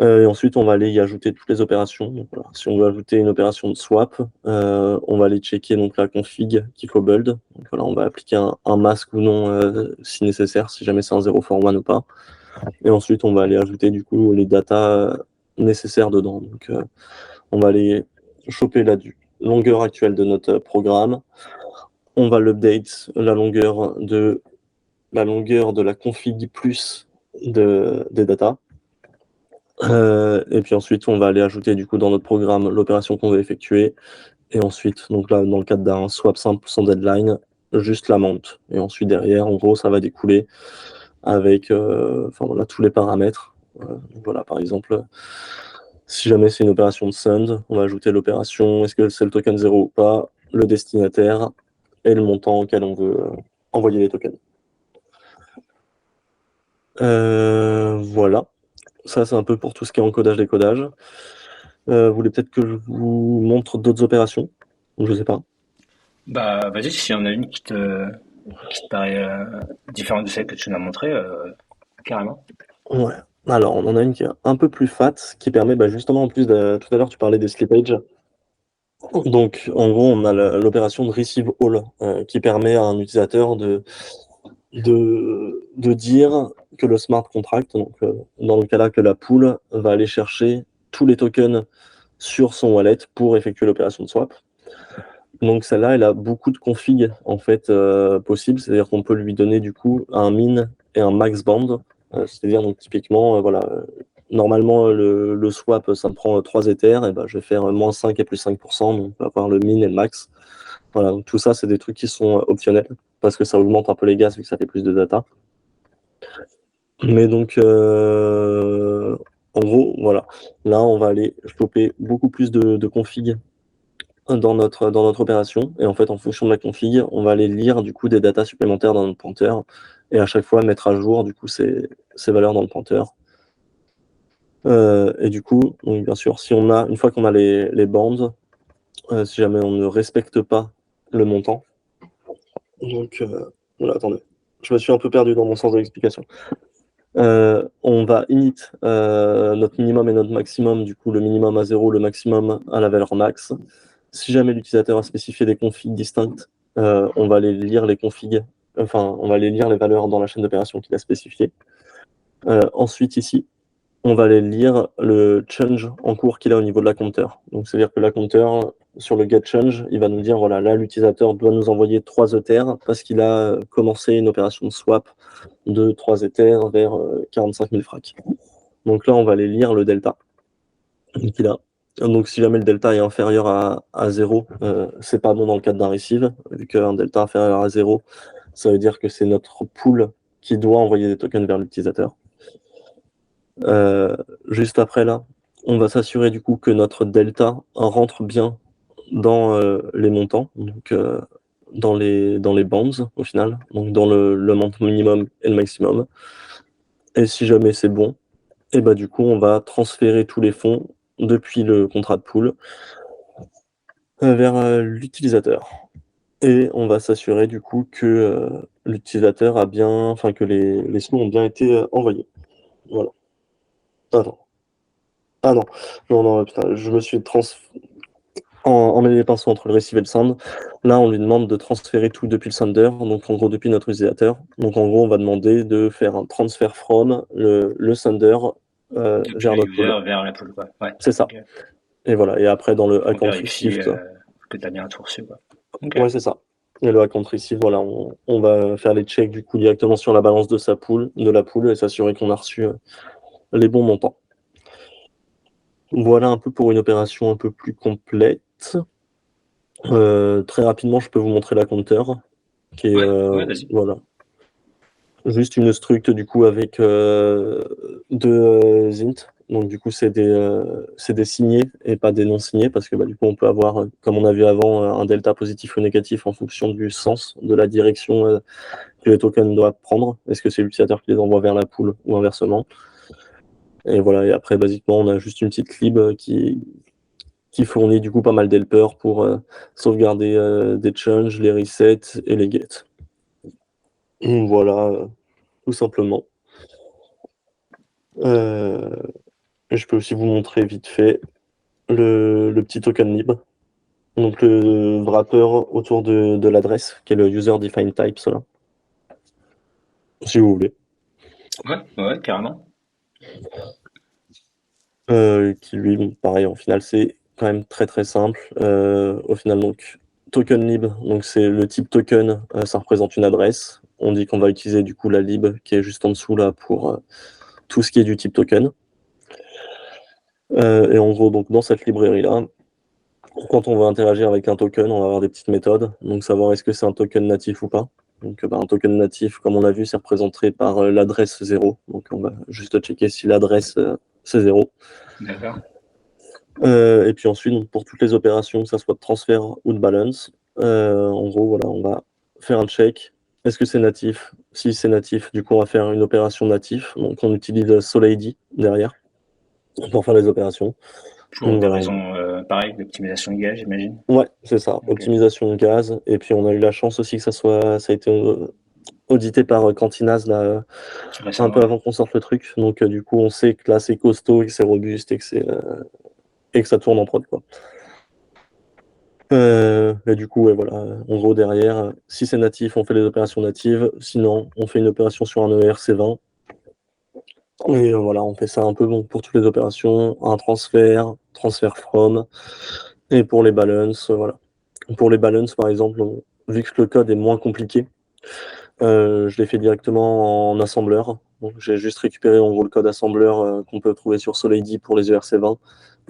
Et ensuite, on va aller y ajouter toutes les opérations. Donc, voilà. Si on veut ajouter une opération de swap, on va aller checker donc la config qu'il faut build. Donc, voilà, on va appliquer un masque ou non si nécessaire, si jamais c'est un 0 for 1 ou pas. Et ensuite, on va aller ajouter du coup les datas nécessaires dedans. Donc, on va aller choper la longueur actuelle de notre programme. On va l'update la longueur de la config plus des datas. Et puis ensuite, on va aller ajouter du coup dans notre programme l'opération qu'on veut effectuer. Et ensuite, donc là, dans le cadre d'un swap simple sans deadline, juste la mount. Et ensuite, derrière, en gros, ça va découler avec voilà, tous les paramètres. Voilà, par exemple, si jamais c'est une opération de send, on va ajouter l'opération, est-ce que c'est le token 0 ou pas, le destinataire et le montant auquel on veut envoyer les tokens. Voilà. Ça, c'est un peu pour tout ce qui est encodage-décodage. Vous voulez peut-être que je vous montre d'autres opérations? Je sais pas. Bah, vas-y, s'il y en a une qui te paraît différente de celle que tu nous as montrée, carrément. Ouais. Alors, on en a une qui est un peu plus fat, qui permet justement, en plus de tout à l'heure, tu parlais des slipages. Donc, en gros, on a l'opération de receive all qui permet à un utilisateur de dire que le smart contract, donc dans le cas là, que la pool va aller chercher tous les tokens sur son wallet pour effectuer l'opération de swap. Donc celle-là, elle a beaucoup de configs en fait possibles, c'est-à-dire qu'on peut lui donner du coup un min et un max band, c'est-à-dire donc typiquement voilà, normalement le swap ça me prend 3 Ethers, et ben je vais faire moins 5 et plus 5%, donc on va avoir le min et le max. Voilà, donc tout ça c'est des trucs qui sont optionnels parce que ça augmente un peu les gas vu que ça fait plus de data. Mais donc en gros voilà, là on va aller choper beaucoup plus de configs dans notre opération. Et en fait, en fonction de la config, on va aller lire du coup des datas supplémentaires dans notre pointeur et à chaque fois mettre à jour du coup ces valeurs dans le pointeur. Et du coup, donc, bien sûr, si on a une fois qu'on a les bandes, si jamais on ne respecte pas le montant, donc voilà, attendez, je me suis un peu perdu dans mon sens de l'explication. On va init notre minimum et notre maximum, du coup le minimum à 0, le maximum à la valeur max. Si jamais l'utilisateur a spécifié des configs distinctes, on va aller lire les configs, enfin on va aller lire les valeurs dans la chaîne d'opération qu'il a spécifiée. Ensuite ici, on va aller lire le change en cours qu'il a au niveau de la compteur. Donc c'est-à-dire que la compteur, sur le get change, il va nous dire voilà, là l'utilisateur doit nous envoyer 3 Ethers parce qu'il a commencé une opération de swap de 3 Ethers vers 45 000 fracs. Donc là, on va aller lire le delta qu'il a. Donc si jamais le delta est inférieur à 0, c'est pas bon dans le cadre d'un receive, vu qu'un delta inférieur à 0, ça veut dire que c'est notre pool qui doit envoyer des tokens vers l'utilisateur. Juste après là, on va s'assurer du coup que notre delta rentre bien dans les montants, donc dans les bands au final, donc dans le montant minimum et le maximum. Et si jamais c'est bon, et bah du coup on va transférer tous les fonds depuis le contrat de pool vers l'utilisateur. Et on va s'assurer du coup que l'utilisateur a bien, enfin que les sous ont bien été envoyés. Voilà. Attends. Ah non, non, putain, je me suis emmêlé les pinceaux entre le receive et le send. Là, on lui demande de transférer tout depuis le sender, donc en gros depuis notre utilisateur. Donc en gros, on va demander de faire un transfer from le sender Depuis vers le notre pool. user vers la pool, quoi. Ouais. C'est ça. Ok. Et voilà. Et après, dans le On account vérifie received, que tu as bien tout reçu, quoi. Ok. ouais, c'est ça. Et le account receive, voilà, on va faire les checks du coup directement sur la balance de la pool et s'assurer qu'on a reçu les bons montants. Voilà un peu pour une opération un peu plus complète. Très rapidement, je peux vous montrer la compteur, qui est Ouais, vas-y. voilà, juste une struct du coup avec deux int. Donc du coup, c'est des signés et pas des non signés parce que du coup, on peut avoir, comme on a vu avant, un delta positif ou négatif en fonction du sens de la direction que les tokens doivent prendre. Est-ce que c'est l'utilisateur qui les envoie vers la pool ou inversement? Et voilà. Et après, basiquement, on a juste une petite lib qui fournit du coup pas mal d'helpers pour sauvegarder des changes, les resets et les get. Donc voilà, tout simplement. Je peux aussi vous montrer vite fait le petit token lib. Donc le wrapper autour de l'adresse, qui est le user defined type, cela, si vous voulez. Ouais, carrément. Qui lui, pareil, au final, c'est quand même très très simple. Au final, donc, token lib, donc c'est le type token, ça représente une adresse. On dit qu'on va utiliser du coup la lib qui est juste en dessous là pour tout ce qui est du type token. Et en gros, donc dans cette librairie-là, quand on va interagir avec un token, on va avoir des petites méthodes. Donc savoir est-ce que c'est un token natif ou pas. Donc un token natif, comme on l'a vu, c'est représenté par l'adresse 0. Donc on va juste checker si l'adresse c'est 0. D'accord. Et puis ensuite, donc, pour toutes les opérations, que ça soit de transfert ou de balance, en gros, voilà, on va faire un check. Est-ce que c'est natif? Si c'est natif, du coup, on va faire une opération natif. Donc on utilise SolID derrière pour faire les opérations. Pour Donc des voilà, raisons, pareilles, d'optimisation de gage, j'imagine. ouais, c'est ça, Ok. optimisation de gaz. Et puis on a eu la chance aussi que ça a été audité par Cantinas là, un Récemment, peu ouais. avant qu'on sorte le truc. Donc du coup, on sait que là c'est costaud, et que c'est robuste et que ça tourne en prod, quoi. Et du coup, ouais, voilà. En gros, derrière, si c'est natif, on fait les opérations natives. Sinon, on fait une opération sur un ERC20. Et voilà, on fait ça un peu bon pour toutes les opérations. Un transfert from. Et pour les balances, voilà. Pour les balances, par exemple, vu que le code est moins compliqué, je l'ai fait directement en assembleur. Donc, j'ai juste récupéré en gros le code assembleur qu'on peut trouver sur SolidD pour les ERC20.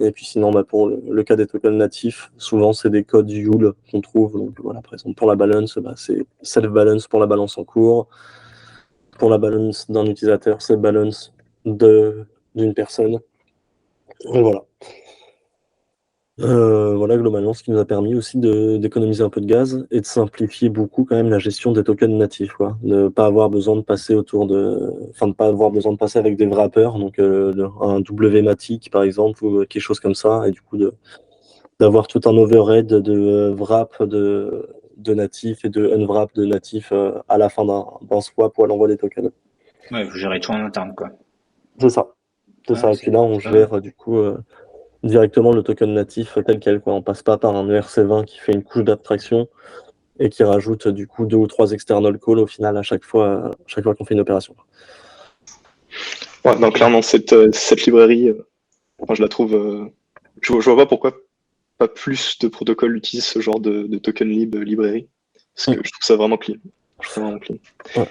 Et puis sinon, bah, pour le cas des tokens natifs, souvent c'est des codes YOOL qu'on trouve. Donc voilà, par exemple pour la balance, bah, c'est self balance pour la balance en cours. Pour la balance d'un utilisateur, c'est balance d'une personne. Et voilà. Voilà globalement ce qui nous a permis aussi d'économiser un peu de gaz et de simplifier beaucoup quand même la gestion des tokens natifs, quoi. De pas avoir besoin de passer enfin de pas avoir besoin de passer avec des wrappers, donc un WMatic par exemple ou quelque chose comme ça, et du coup d'avoir tout un overhead de wrap de natif et de unwrap de natif à la fin d'un swap ou à l'envoi des tokens. Ouais, vous gérez tout en interne, quoi. C'est ça, c'est Ouais, ça. Et puis là on c'est pas mal. gère du coup directement le token natif tel quel, quoi. On passe pas par un ERC20 qui fait une couche d'abstraction et qui rajoute du coup 2 ou 3 external calls au final à chaque fois qu'on fait une opération. Ouais, non, Ok. clairement, cette librairie, enfin, je la trouve. Je vois pas pourquoi pas plus de protocoles utilisent ce genre de token lib librairie. Parce que je trouve ça vraiment clean. Je trouve ça vraiment clean. Ouais.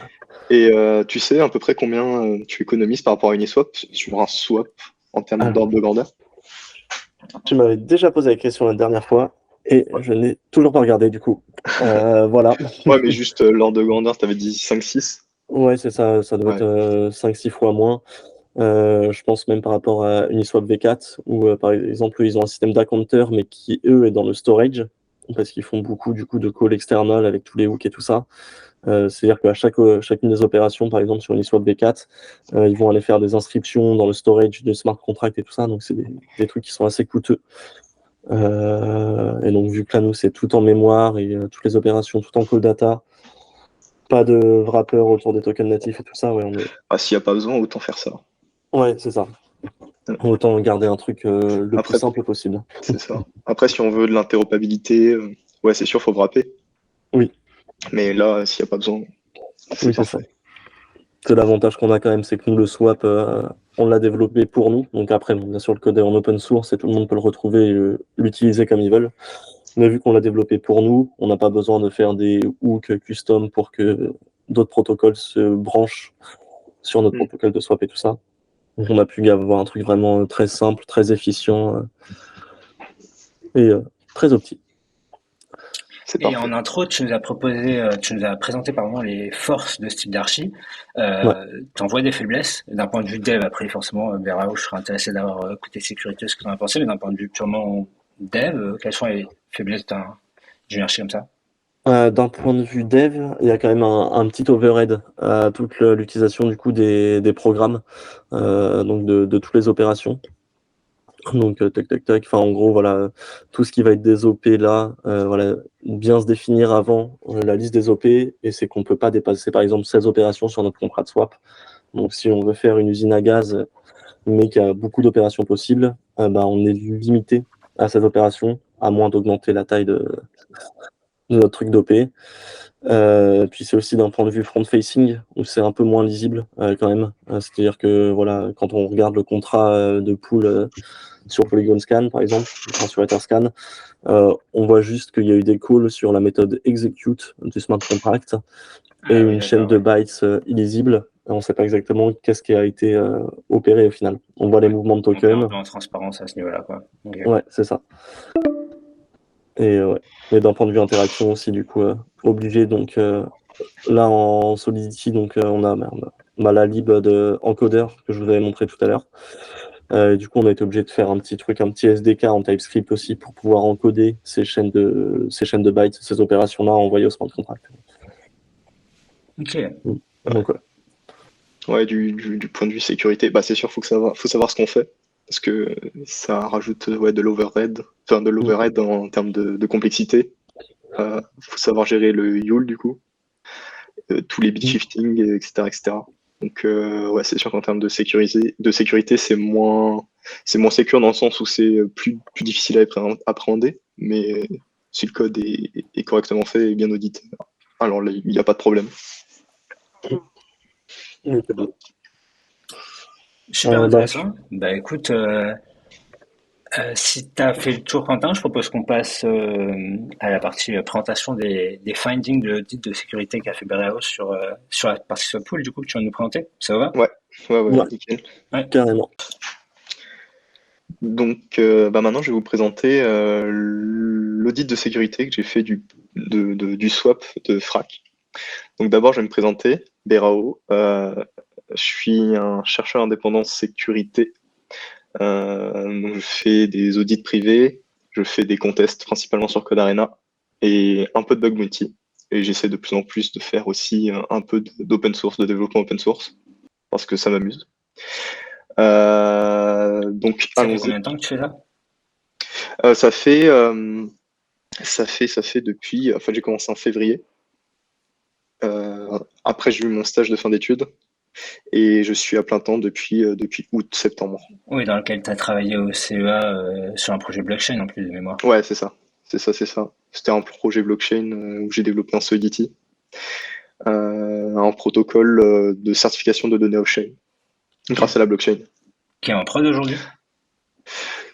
Et tu sais à peu près combien tu économises par rapport à Uniswap sur un swap en termes Alors, d'ordre de grandeur? tu m'avais déjà posé la question la dernière fois et Ouais. je n'ai toujours pas regardé du coup. Voilà. Ouais, mais juste l'ordre de grandeur, t'avais dit 5-6. Ouais, c'est ça, ça doit être Ouais. 5-6 fois moins. Je pense même par rapport à Uniswap V4, où par exemple, ils ont un système d'accounteur, mais qui, eux, est dans le storage, parce qu'ils font beaucoup du coup de call external avec tous les hooks et tout ça. C'est-à-dire qu'à chacune des opérations, par exemple sur Uniswap V4, ils vont aller faire des inscriptions dans le storage de smart contract et tout ça, donc c'est des trucs qui sont assez coûteux. Et donc vu que là, nous, c'est tout en mémoire et toutes les opérations, tout en call data, pas de wrapper autour des tokens natifs et tout ça, ouais, Ah, s'il n'y a pas besoin, autant faire ça. ouais, c'est ça. Autant garder un truc le plus Après, simple possible. c'est ça. Après, si on veut de l'interopérabilité, ouais, c'est sûr, faut wrapper. Oui, Mais là, s'il n'y a pas besoin, c'est oui, c'est ça. parfait. C'est l'avantage qu'on a quand même, c'est que nous, le swap, on l'a développé pour nous. Donc après, bon, bien sûr, le code est en open source et tout le monde peut le retrouver et l'utiliser comme ils veulent. Mais vu qu'on l'a développé pour nous, on n'a pas besoin de faire des hooks custom pour que d'autres protocoles se branchent sur notre Hmm. protocole de swap et tout ça. Donc on a pu avoir un truc vraiment très simple, très efficient et très opti. C'est Et parfait. en intro, tu nous as présenté pardon, les forces de ce type d'archi. Ouais. Tu en vois des faiblesses. D'un point de vue dev, après forcément, Berao, je serais intéressé d'avoir côté sécurité ce que tu en as pensé, mais d'un point de vue purement dev, quelles sont les faiblesses d'une archi comme ça? D'un point de vue dev, il y a quand même un petit overhead à toute l'utilisation du coup des programmes, donc de toutes les opérations. Donc tac tac tac. Enfin en gros voilà, tout ce qui va être des OP là, voilà, bien se définir avant la liste des OP, et c'est qu'on peut pas dépasser par exemple 16 opérations sur notre contrat de swap. Donc si on veut faire une usine à gaz mais qu'il y a beaucoup d'opérations possibles, bah, on est limité à cette opération, à moins d'augmenter la taille de notre truc d'OP. Puis c'est aussi d'un point de vue front-facing, où c'est un peu moins lisible quand même. C'est-à-dire que voilà, quand on regarde le contrat de pool sur Polygon Scan, par exemple, enfin, sur Etherscan, on voit juste qu'il y a eu des calls sur la méthode execute du smart contract et Ah oui, une chaîne d'accord, de ouais. bytes illisible. On ne sait pas exactement qu'est-ce qui a été opéré au final. On voit les Ouais. mouvements de Donc là, un tokens. peu en transparence à ce niveau-là, quoi. Ok. Ouais, c'est ça. Et ouais. Mais d'un point de vue interaction aussi, du coup, obligé. Donc là, en Solidity, donc on a la lib de encodeur que je vous avais montré tout à l'heure. Et du coup, on a été obligé de faire un petit truc, un petit SDK en TypeScript aussi pour pouvoir encoder ces chaînes de bytes, ces opérations-là envoyées au smart contract. Ok. Donc ouais. Ouais, du point de vue sécurité, bah c'est sûr, faut savoir ce qu'on fait, parce que ça rajoute ouais, de l'overhead, enfin de Mm. l'overhead en termes de complexité. Faut savoir gérer le YOL du coup, tous les bit Mm. shifting, etc., etc. Donc ouais, c'est sûr qu'en termes de sécurité, c'est moins sécure dans le sens où c'est plus difficile à appréhender, mais si le code est correctement fait et bien audité, alors là, il n'y a pas de problème. Ok. Super Bah, intéressant. Bah écoute, si tu as fait le tour, Quentin, je propose qu'on passe à la partie présentation des findings de l'audit de sécurité qu'a fait Bereo sur la partie Swappool, du coup, que tu vas nous présenter. Ça va? Ouais, ouais, ouais, nickel. Ouais. carrément. Donc, bah maintenant, je vais vous présenter l'audit de sécurité que j'ai fait du swap de FRAC. Donc, d'abord, je vais me présenter, Berao. Je suis un chercheur indépendant sécurité. Donc je fais des audits privés, je fais des contests principalement sur Codarena et un peu de bug bounty. Et j'essaie de plus en plus de faire aussi un peu d'open source, de développement open source, parce que ça m'amuse. Donc Ça fait allons-y. combien de temps que tu fais ça? Euh, ça fait, euh, ça fait depuis. Enfin, j'ai commencé en février. Après, j'ai eu mon stage de fin d'études et je suis à plein temps depuis août-septembre. Oui, dans lequel tu as travaillé au CEA sur un projet blockchain en plus de mémoire. Ouais, c'est ça. C'est ça. C'était un projet blockchain où j'ai développé un Solidity, un protocole de certification de données off-chain grâce à la blockchain, Qui est en prod aujourd'hui?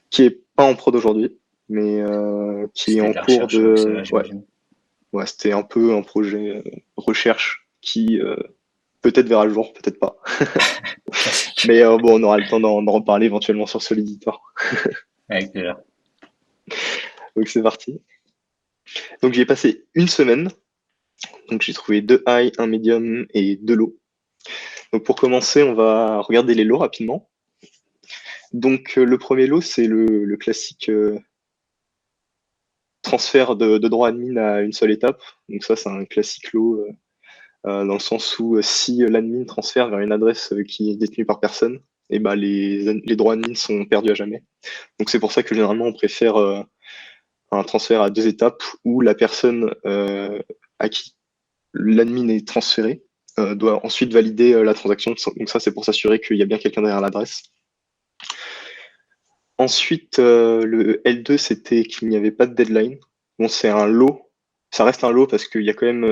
qui est pas en prod aujourd'hui, mais qui est C'était en de la cours recherche au CEA, de. Ouais, j'imagine. ouais, c'était un peu un projet recherche qui peut-être verra le jour, peut-être pas. Classique. Mais bon, on aura le temps d'en reparler éventuellement sur Soliditor. Avec plaisir. Donc c'est parti. Donc j'y ai passé une semaine. Donc j'ai trouvé 2 high, un medium et 2 low. Donc pour commencer, on va regarder les lows rapidement. Donc le premier lot, c'est le classique transfert de droit admin à une seule étape. Donc ça, c'est un classique lot dans le sens où si l'admin transfère vers une adresse qui est détenue par personne, et ben les droits admin sont perdus à jamais. Donc c'est pour ça que généralement on préfère un transfert à 2 étapes où la personne à qui l'admin est transféré doit ensuite valider la transaction. Donc ça, c'est pour s'assurer qu'il y a bien quelqu'un derrière l'adresse. Ensuite, le L2, c'était qu'il n'y avait pas de deadline. Bon, c'est un lot. Ça reste un lot parce qu'il y a quand même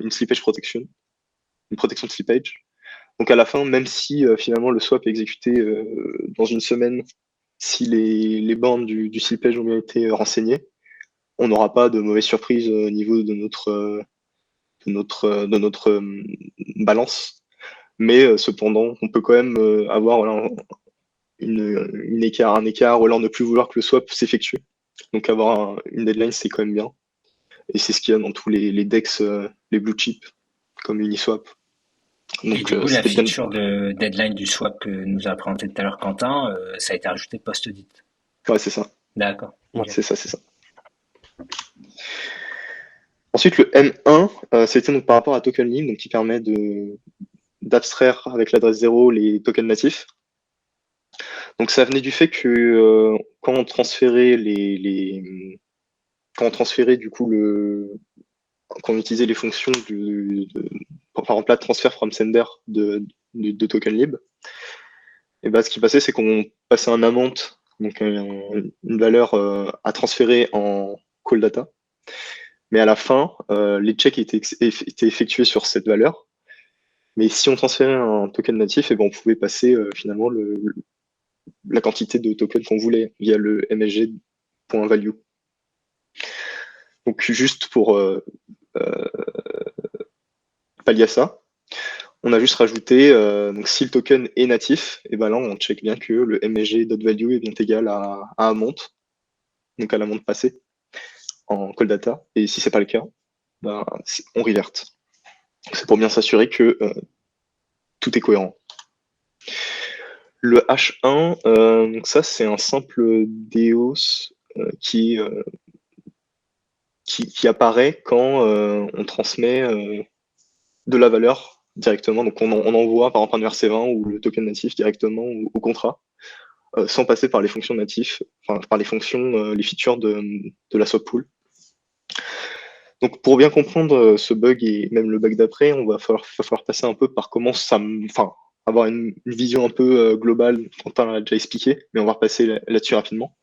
une slippage protection, une protection de slippage. Donc à la fin, même si finalement le swap est exécuté dans une semaine, si les bornes du slippage ont bien été renseignées, on n'aura pas de mauvaise surprise au niveau de notre balance. Mais cependant, on peut quand même avoir voilà, un écart, ou alors ne plus vouloir que le swap s'effectue. Donc avoir une deadline, c'est quand même bien. Et c'est ce qu'il y a dans tous les DEX, les blue chips, comme Uniswap. Et Donc du coup, la c'était bien. feature de deadline du swap que nous a présenté tout à l'heure Quentin, ça a été rajouté post-audit. Ouais, c'est ça. D'accord. Ouais. Ok. C'est ça, c'est ça. Ensuite, le M1, c'était donc par rapport à Token Link, donc qui permet d'abstraire avec l'adresse 0 les tokens natifs. Donc ça venait du fait que quand on transférait quand on transférait du coup quand on utilisait les fonctions par exemple là, transfert from sender de token lib, et ben ce qui passait, c'est qu'on passait un amount, donc une valeur à transférer en call data, mais à la fin, les checks étaient effectués sur cette valeur. Mais si on transférait un token natif, et ben on pouvait passer finalement la quantité de tokens qu'on voulait via le msg.value. Donc juste pour pallier à ça, on a juste rajouté, donc si le token est natif, et ben là on check bien que le msg.value est bien égal à amount, donc à l'amount passé en call data, et si c'est pas le cas, ben, on revert. C'est pour bien s'assurer que tout est cohérent. Le H1, donc ça c'est un simple DEOS qui apparaît quand on transmet de la valeur directement. Donc on envoie par exemple un ERC20 ou le token natif directement au contrat, sans passer par les fonctions natifs, enfin par les fonctions, les features de la swap pool. Donc pour bien comprendre ce bug et même le bug d'après, on va falloir passer un peu par comment ça, enfin avoir une vision un peu globale. Quentin l'a déjà expliqué, mais on va repasser là-dessus rapidement,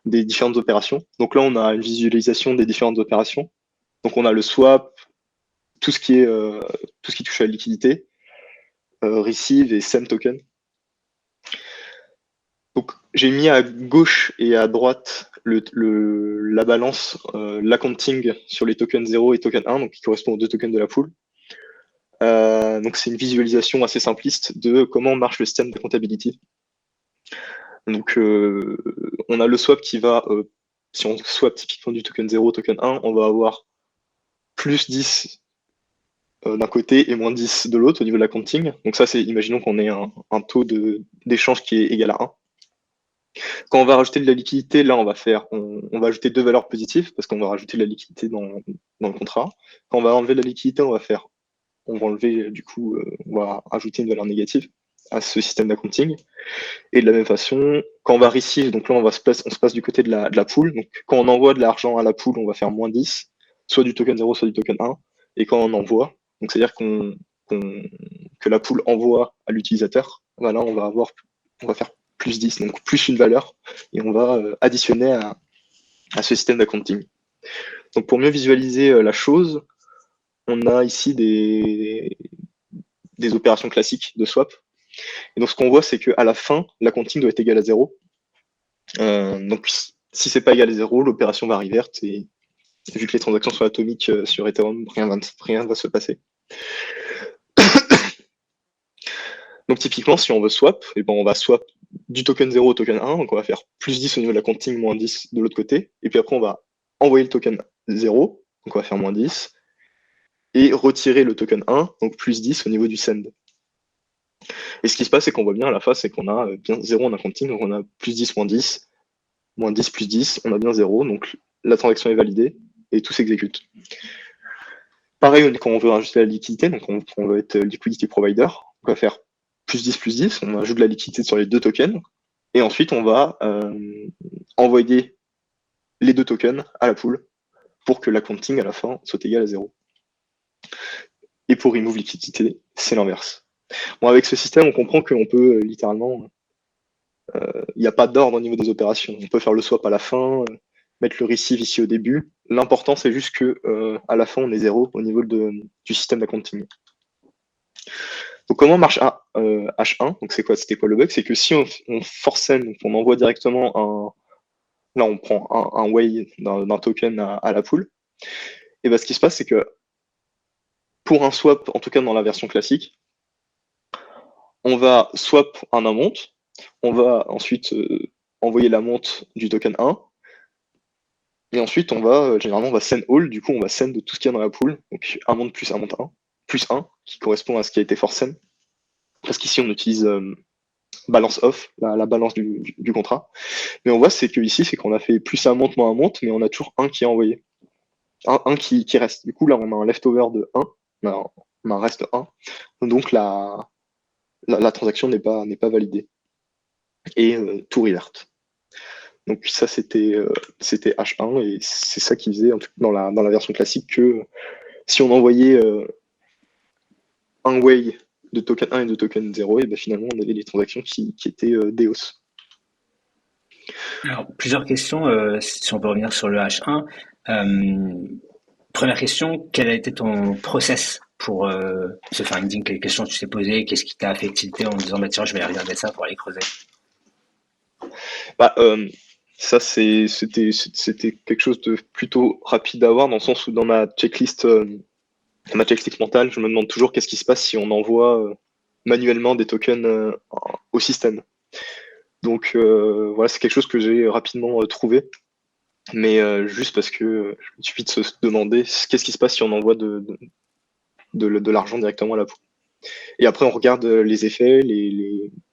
des différentes opérations. Donc là, on a une visualisation des différentes opérations. Donc on a le swap, tout ce qui touche à la liquidité, receive et send token. Donc j'ai mis à gauche et à droite la balance, l'accounting sur les tokens 0 et token 1, donc qui correspond aux deux tokens de la pool. Donc c'est une visualisation assez simpliste de comment marche le système de comptability. Donc on a le swap qui va, si on swap typiquement du token 0 au token 1, on va avoir plus 10 d'un côté et moins 10 de l'autre au niveau de l'accounting. Donc ça, c'est, imaginons qu'on ait un taux d'échange qui est égal à 1. Quand on va rajouter de la liquidité, là, on va ajouter deux valeurs positives parce qu'on va rajouter de la liquidité dans le contrat. Quand on va enlever de la liquidité, on va enlever, du coup, on va ajouter une valeur négative à ce système d'accounting. Et de la même façon, quand on va receive, donc là, on se passe du côté de la pool. Donc quand on envoie de l'argent à la pool, on va faire moins 10, soit du token 0, soit du token 1. Et quand on envoie, donc c'est-à-dire que la pool envoie à l'utilisateur, voilà, on va faire plus 10, donc plus une valeur, et on va additionner à ce système d'accounting. Donc pour mieux visualiser la chose, on a ici des opérations classiques de swap. Et donc ce qu'on voit, c'est qu'à la fin, l'accounting doit être égal à 0. Donc si c'est pas égal à 0, l'opération va revert, et vu que les transactions sont atomiques sur Ethereum, rien va se passer. Donc typiquement, si on veut swap, et ben on va swap du token 0 au token 1, donc on va faire plus 10 au niveau de l'accounting, moins 10 de l'autre côté, et puis après on va envoyer le token 0, donc on va faire moins 10, et retirer le token 1, donc plus 10 au niveau du send. Et ce qui se passe, c'est qu'on voit bien à la fin, c'est qu'on a bien 0 en accounting, donc on a plus 10, moins 10, moins 10, plus 10, on a bien 0, donc la transaction est validée, et tout s'exécute. Pareil, quand on veut rajouter la liquidité, donc on veut être liquidity provider, on va faire plus 10, on ajoute de la liquidité sur les deux tokens, et ensuite on va envoyer les deux tokens à la pool pour que l'accounting à la fin soit égal à 0. Et pour remove liquidité, c'est l'inverse. Bon, avec ce système, on comprend qu'on peut littéralement, il n'y a pas d'ordre au niveau des opérations. On peut faire le swap à la fin, mettre le receive ici au début. L'important, c'est juste que à la fin, on est 0 au niveau du système d'accounting. Donc comment marche H1? Donc c'était quoi le bug? C'est que si on force send, donc on envoie directement là on prend un way d'un token à la pool, et ben ce qui se passe, c'est que pour un swap, en tout cas dans la version classique, on va swap un amount, on va ensuite envoyer l'amount du token 1, et ensuite généralement on va send all, du coup on va send de tout ce qu'il y a dans la pool, donc amount plus amount 1, plus 1, qui correspond à ce qui a été force send. Parce qu'ici on utilise balance off, la balance du contrat. Mais on voit c'est qu'on a fait plus un monte, moins un monte, mais on a toujours un qui est envoyé. Un qui reste. Du coup, là, on a un leftover de 1, on a un reste 1. Donc la transaction n'est pas validée. et tout revert. Donc ça c'était H1 et c'est ça qui faisait dans la version classique que si on envoyait un way de token 1 et de token 0, et ben finalement on avait des transactions qui étaient DEOS. Alors, plusieurs questions, si on peut revenir sur le H1. Première question, quel a été ton process pour ce finding? Quelles questions tu t'es posées? Qu'est-ce qui t'a fait tilter en disant, bah tiens, je vais aller regarder ça pour aller creuser? Bah, ça c'était quelque chose de plutôt rapide à avoir dans le sens où dans ma checklist mentale, je me demande toujours qu'est-ce qui se passe si on envoie manuellement des tokens au système. Donc voilà, c'est quelque chose que j'ai rapidement trouvé, mais juste parce que il suffit de se demander qu'est-ce qui se passe si on envoie de l'argent directement à la poule. Et après on regarde les effets,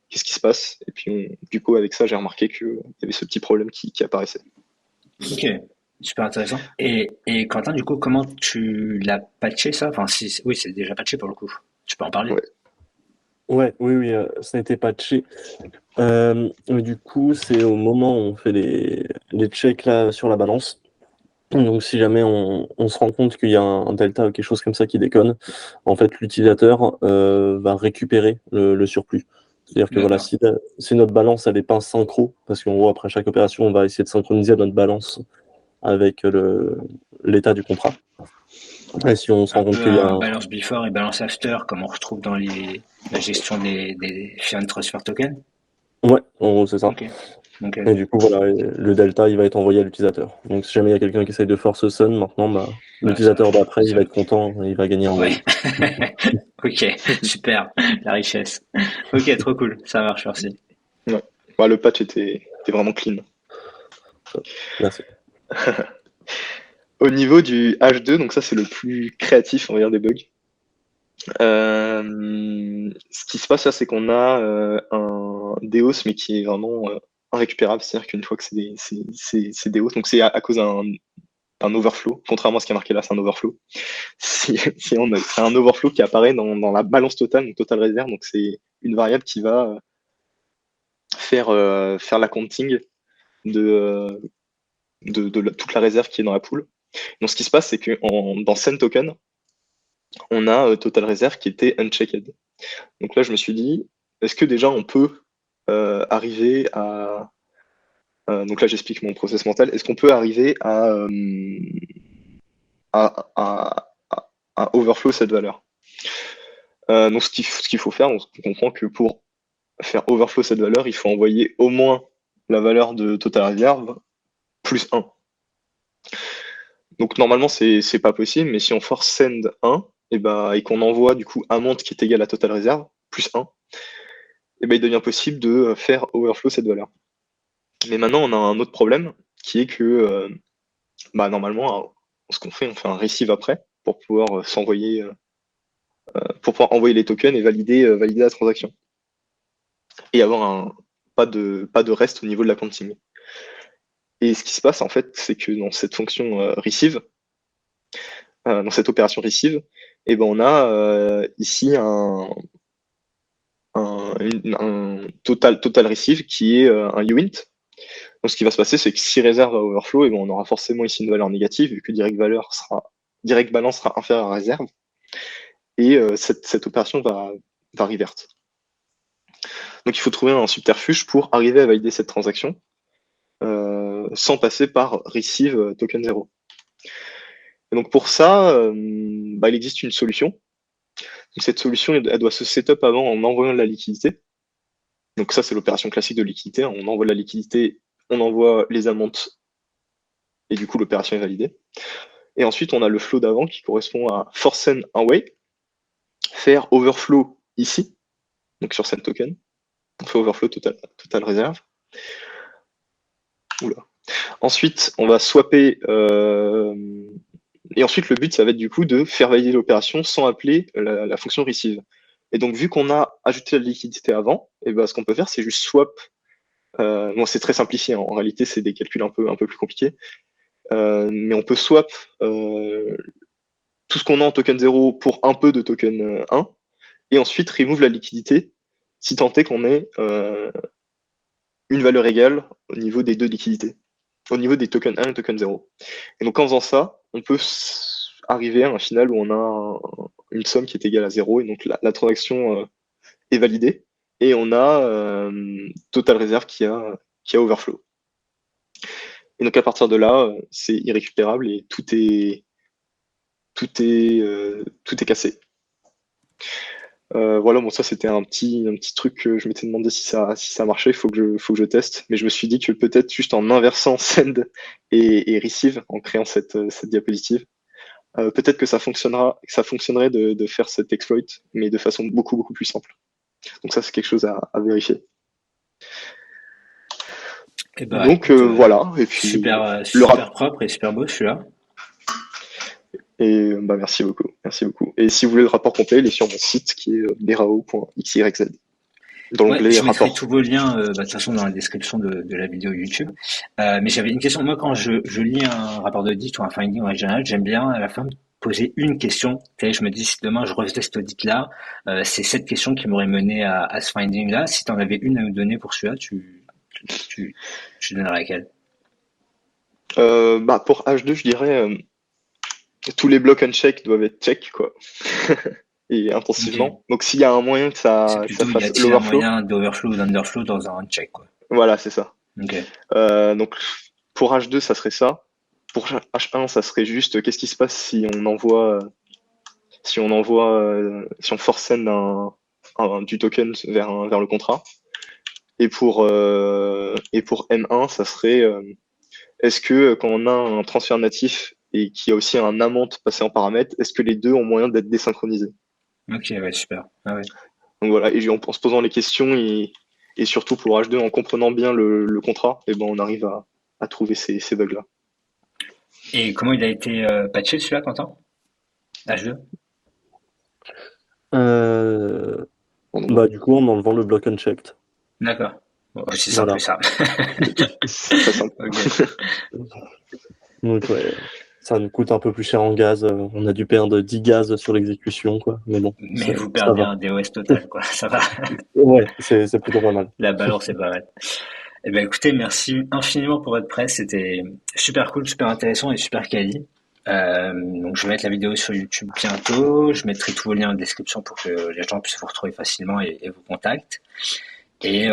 qu'est-ce qui se passe, et puis du coup avec ça j'ai remarqué qu'il y avait ce petit problème qui apparaissait. Ok, super intéressant. Et Quentin, du coup, comment tu l'as patché ça? Enfin, si, oui, c'est déjà patché pour le coup. Tu peux en parler? Ouais. Ouais, oui, oui, ça a été patché. Mais du coup, c'est au moment où on fait les checks là sur la balance. Donc, si jamais on se rend compte qu'il y a un delta ou quelque chose comme ça qui déconne, en fait, l'utilisateur va récupérer le surplus. C'est-à-dire que voilà, D'accord. si notre balance elle n'est pas synchro, parce qu'en gros, après chaque opération, on va essayer de synchroniser notre balance avec l'état du contrat. Et si on se Un rend compte peu qu'il y a un un... balance before et balance after, comme on retrouve dans la gestion des fiat transfer tokens. Ouais, en gros, c'est ça. Ok, ok, Et du coup, voilà, le delta, il va être envoyé à l'utilisateur. Donc, si jamais il y a quelqu'un qui essaye de force sun, maintenant, bah, bah, ça va l'utilisateur faire d'après, il va seul. être content, et il va gagner un Ouais. way. Ok, super, la richesse. Ok, trop cool, ça marche, merci. Ouais. Bah, le patch était vraiment clean. Merci. Au niveau du H2, donc ça c'est le plus créatif, on va dire, des bugs. Ce qui se passe là, c'est qu'on a un Deos, mais qui est vraiment irrécupérable. C'est-à-dire qu'une fois que c'est Deos, donc c'est à cause d'un overflow. Contrairement à ce qui est marqué là, c'est un overflow. C'est un overflow qui apparaît dans la balance totale, donc total réserve. Donc c'est une variable qui va faire l'accounting de toute la réserve qui est dans la pool. Donc ce qui se passe, c'est que dans Send Token, on a Total Reserve qui était unchecked. Donc là, je me suis dit, est-ce que déjà on peut arriver à... donc là, j'explique mon process mental. Est-ce qu'on peut arriver à overflow cette valeur? Donc ce qu'il faut faire, on comprend que pour faire overflow cette valeur, il faut envoyer au moins la valeur de Total Reserve plus 1. Donc normalement, c'est pas possible, mais si on force send 1, et qu'on envoie du coup amount qui est égal à total reserve, plus 1, il devient possible de faire overflow cette valeur. Mais maintenant, on a un autre problème, qui est que normalement, ce qu'on fait, on fait un receive après, pour pouvoir pour pouvoir envoyer les tokens et valider la transaction. Et avoir pas de reste au niveau de la counting. Et ce qui se passe, en fait, c'est que dans cette fonction receive, dans cette opération receive, on a ici un total receive qui est un uint. Donc ce qui va se passer, c'est que si réserve va overflow, on aura forcément ici une valeur négative, vu que direct balance sera inférieur à réserve, et cette opération va revert. Donc il faut trouver un subterfuge pour arriver à valider cette transaction sans passer par receive token 0. Et donc pour ça, il existe une solution. Donc cette solution, elle doit se setup avant en envoyant de la liquidité. Donc ça, c'est l'opération classique de liquidité. On envoie de la liquidité, on envoie les amounts, et du coup, l'opération est validée. Et ensuite, on a le flow d'avant qui correspond à force send un way, faire overflow ici, donc sur send token. On fait overflow total réserve. Oula. Ensuite, on va swapper. Et ensuite, le but, ça va être du coup de faire valider l'opération sans appeler la fonction receive. Et donc, vu qu'on a ajouté la liquidité avant, ce qu'on peut faire, c'est juste swap. C'est très simplifié, hein. En réalité, c'est des calculs un peu plus compliqués. Mais on peut swap tout ce qu'on a en token 0 pour un peu de token 1, et ensuite remove la liquidité si tant est qu'on ait une valeur égale au niveau des deux liquidités, au niveau des tokens 1 et token 0. Et donc en faisant ça, on peut arriver à un final où on a une somme qui est égale à 0, et donc la transaction est validée, et on a total reserve qui a overflow. Et donc à partir de là, c'est irrécupérable et tout est cassé. Voilà, bon, ça c'était un petit truc que je m'étais demandé si ça marchait. Faut que je teste, mais je me suis dit que peut-être juste en inversant send et receive, en créant cette diapositive, peut-être que ça fonctionnerait de faire cet exploit, mais de façon beaucoup plus simple. Donc ça, c'est quelque chose à vérifier. Et bah, Donc écoute, voilà, et puis super propre et super beau celui-là. Et bah merci beaucoup. Et si vous voulez le rapport complet, il est sur mon site qui est berao.xyz. Dans l'onglet je mettrai rapport. tous vos liens de toute façon dans la description de la vidéo YouTube. Mais j'avais une question. Moi, quand je lis un rapport d'audit ou un finding en général, j'aime bien à la fin poser une question. Tu sais, je me dis, si demain je refaisais cet audit-là, c'est cette question qui m'aurait mené à ce finding-là. Si tu en avais une à nous donner pour celui-là, tu donnerais laquelle? Bah pour H2, je dirais tous les blocs uncheck doivent être check, quoi. Et intensivement. Ok. Donc s'il y a un moyen que C'est ça plutôt, y fasse a-t-il un l'overflow, moyen d'overflow ou d'underflow dans un check, quoi. voilà, c'est ça. Ok. Donc pour H2, ça serait ça. Pour H1, ça serait juste qu'est-ce qui se passe si on force send du token vers le contrat. Et pour M1, ça serait est-ce que quand on a un transfert natif et qu'il y a aussi un amount passé en paramètre, est-ce que les deux ont moyen d'être désynchronisés? Ok, ouais, super. Ah ouais. Donc voilà, et en se posant les questions et surtout pour H2, en comprenant bien le contrat, et ben on arrive à trouver ces bugs-là. Et comment il a été patché celui-là, Quentin? H2? Bah, du coup, en enlevant le block unchecked. D'accord. Bon, c'est simple Voilà. ça. C'est très simple. Ok. Donc, ouais, ça nous coûte un peu plus cher en gaz. On a dû perdre 10 gaz sur l'exécution, quoi. Mais bon, Mais vous ça perdez va. un DOS total, quoi. Ça va. Ouais, c'est plutôt pas mal. La balance est pas mal. Eh ben, écoutez, merci infiniment pour votre presse. C'était super cool, super intéressant et super quali. Donc, je vais mettre la vidéo sur YouTube bientôt. Je mettrai tous vos liens en description pour que les gens puissent vous retrouver facilement et vous contactent. Et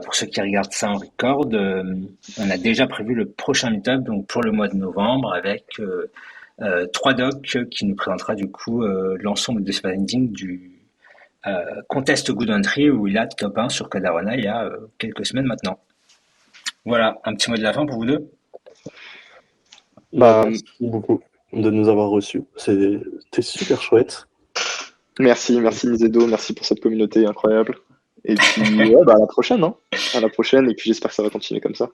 pour ceux qui regardent ça en record, on a déjà prévu le prochain meetup donc pour le mois de novembre avec 3doc qui nous présentera du coup l'ensemble des findings du contest Good Entry où il a top 1 sur Cadarona il y a quelques semaines maintenant. Voilà, un petit mot de la fin pour vous deux. Bah, merci beaucoup de nous avoir reçus. C'était super chouette. Merci Nizedo, merci pour cette communauté incroyable. Et puis à la prochaine, hein. À la prochaine, et puis j'espère que ça va continuer comme ça.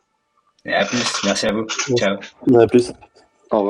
Et à plus, merci à vous. Ciao. À plus.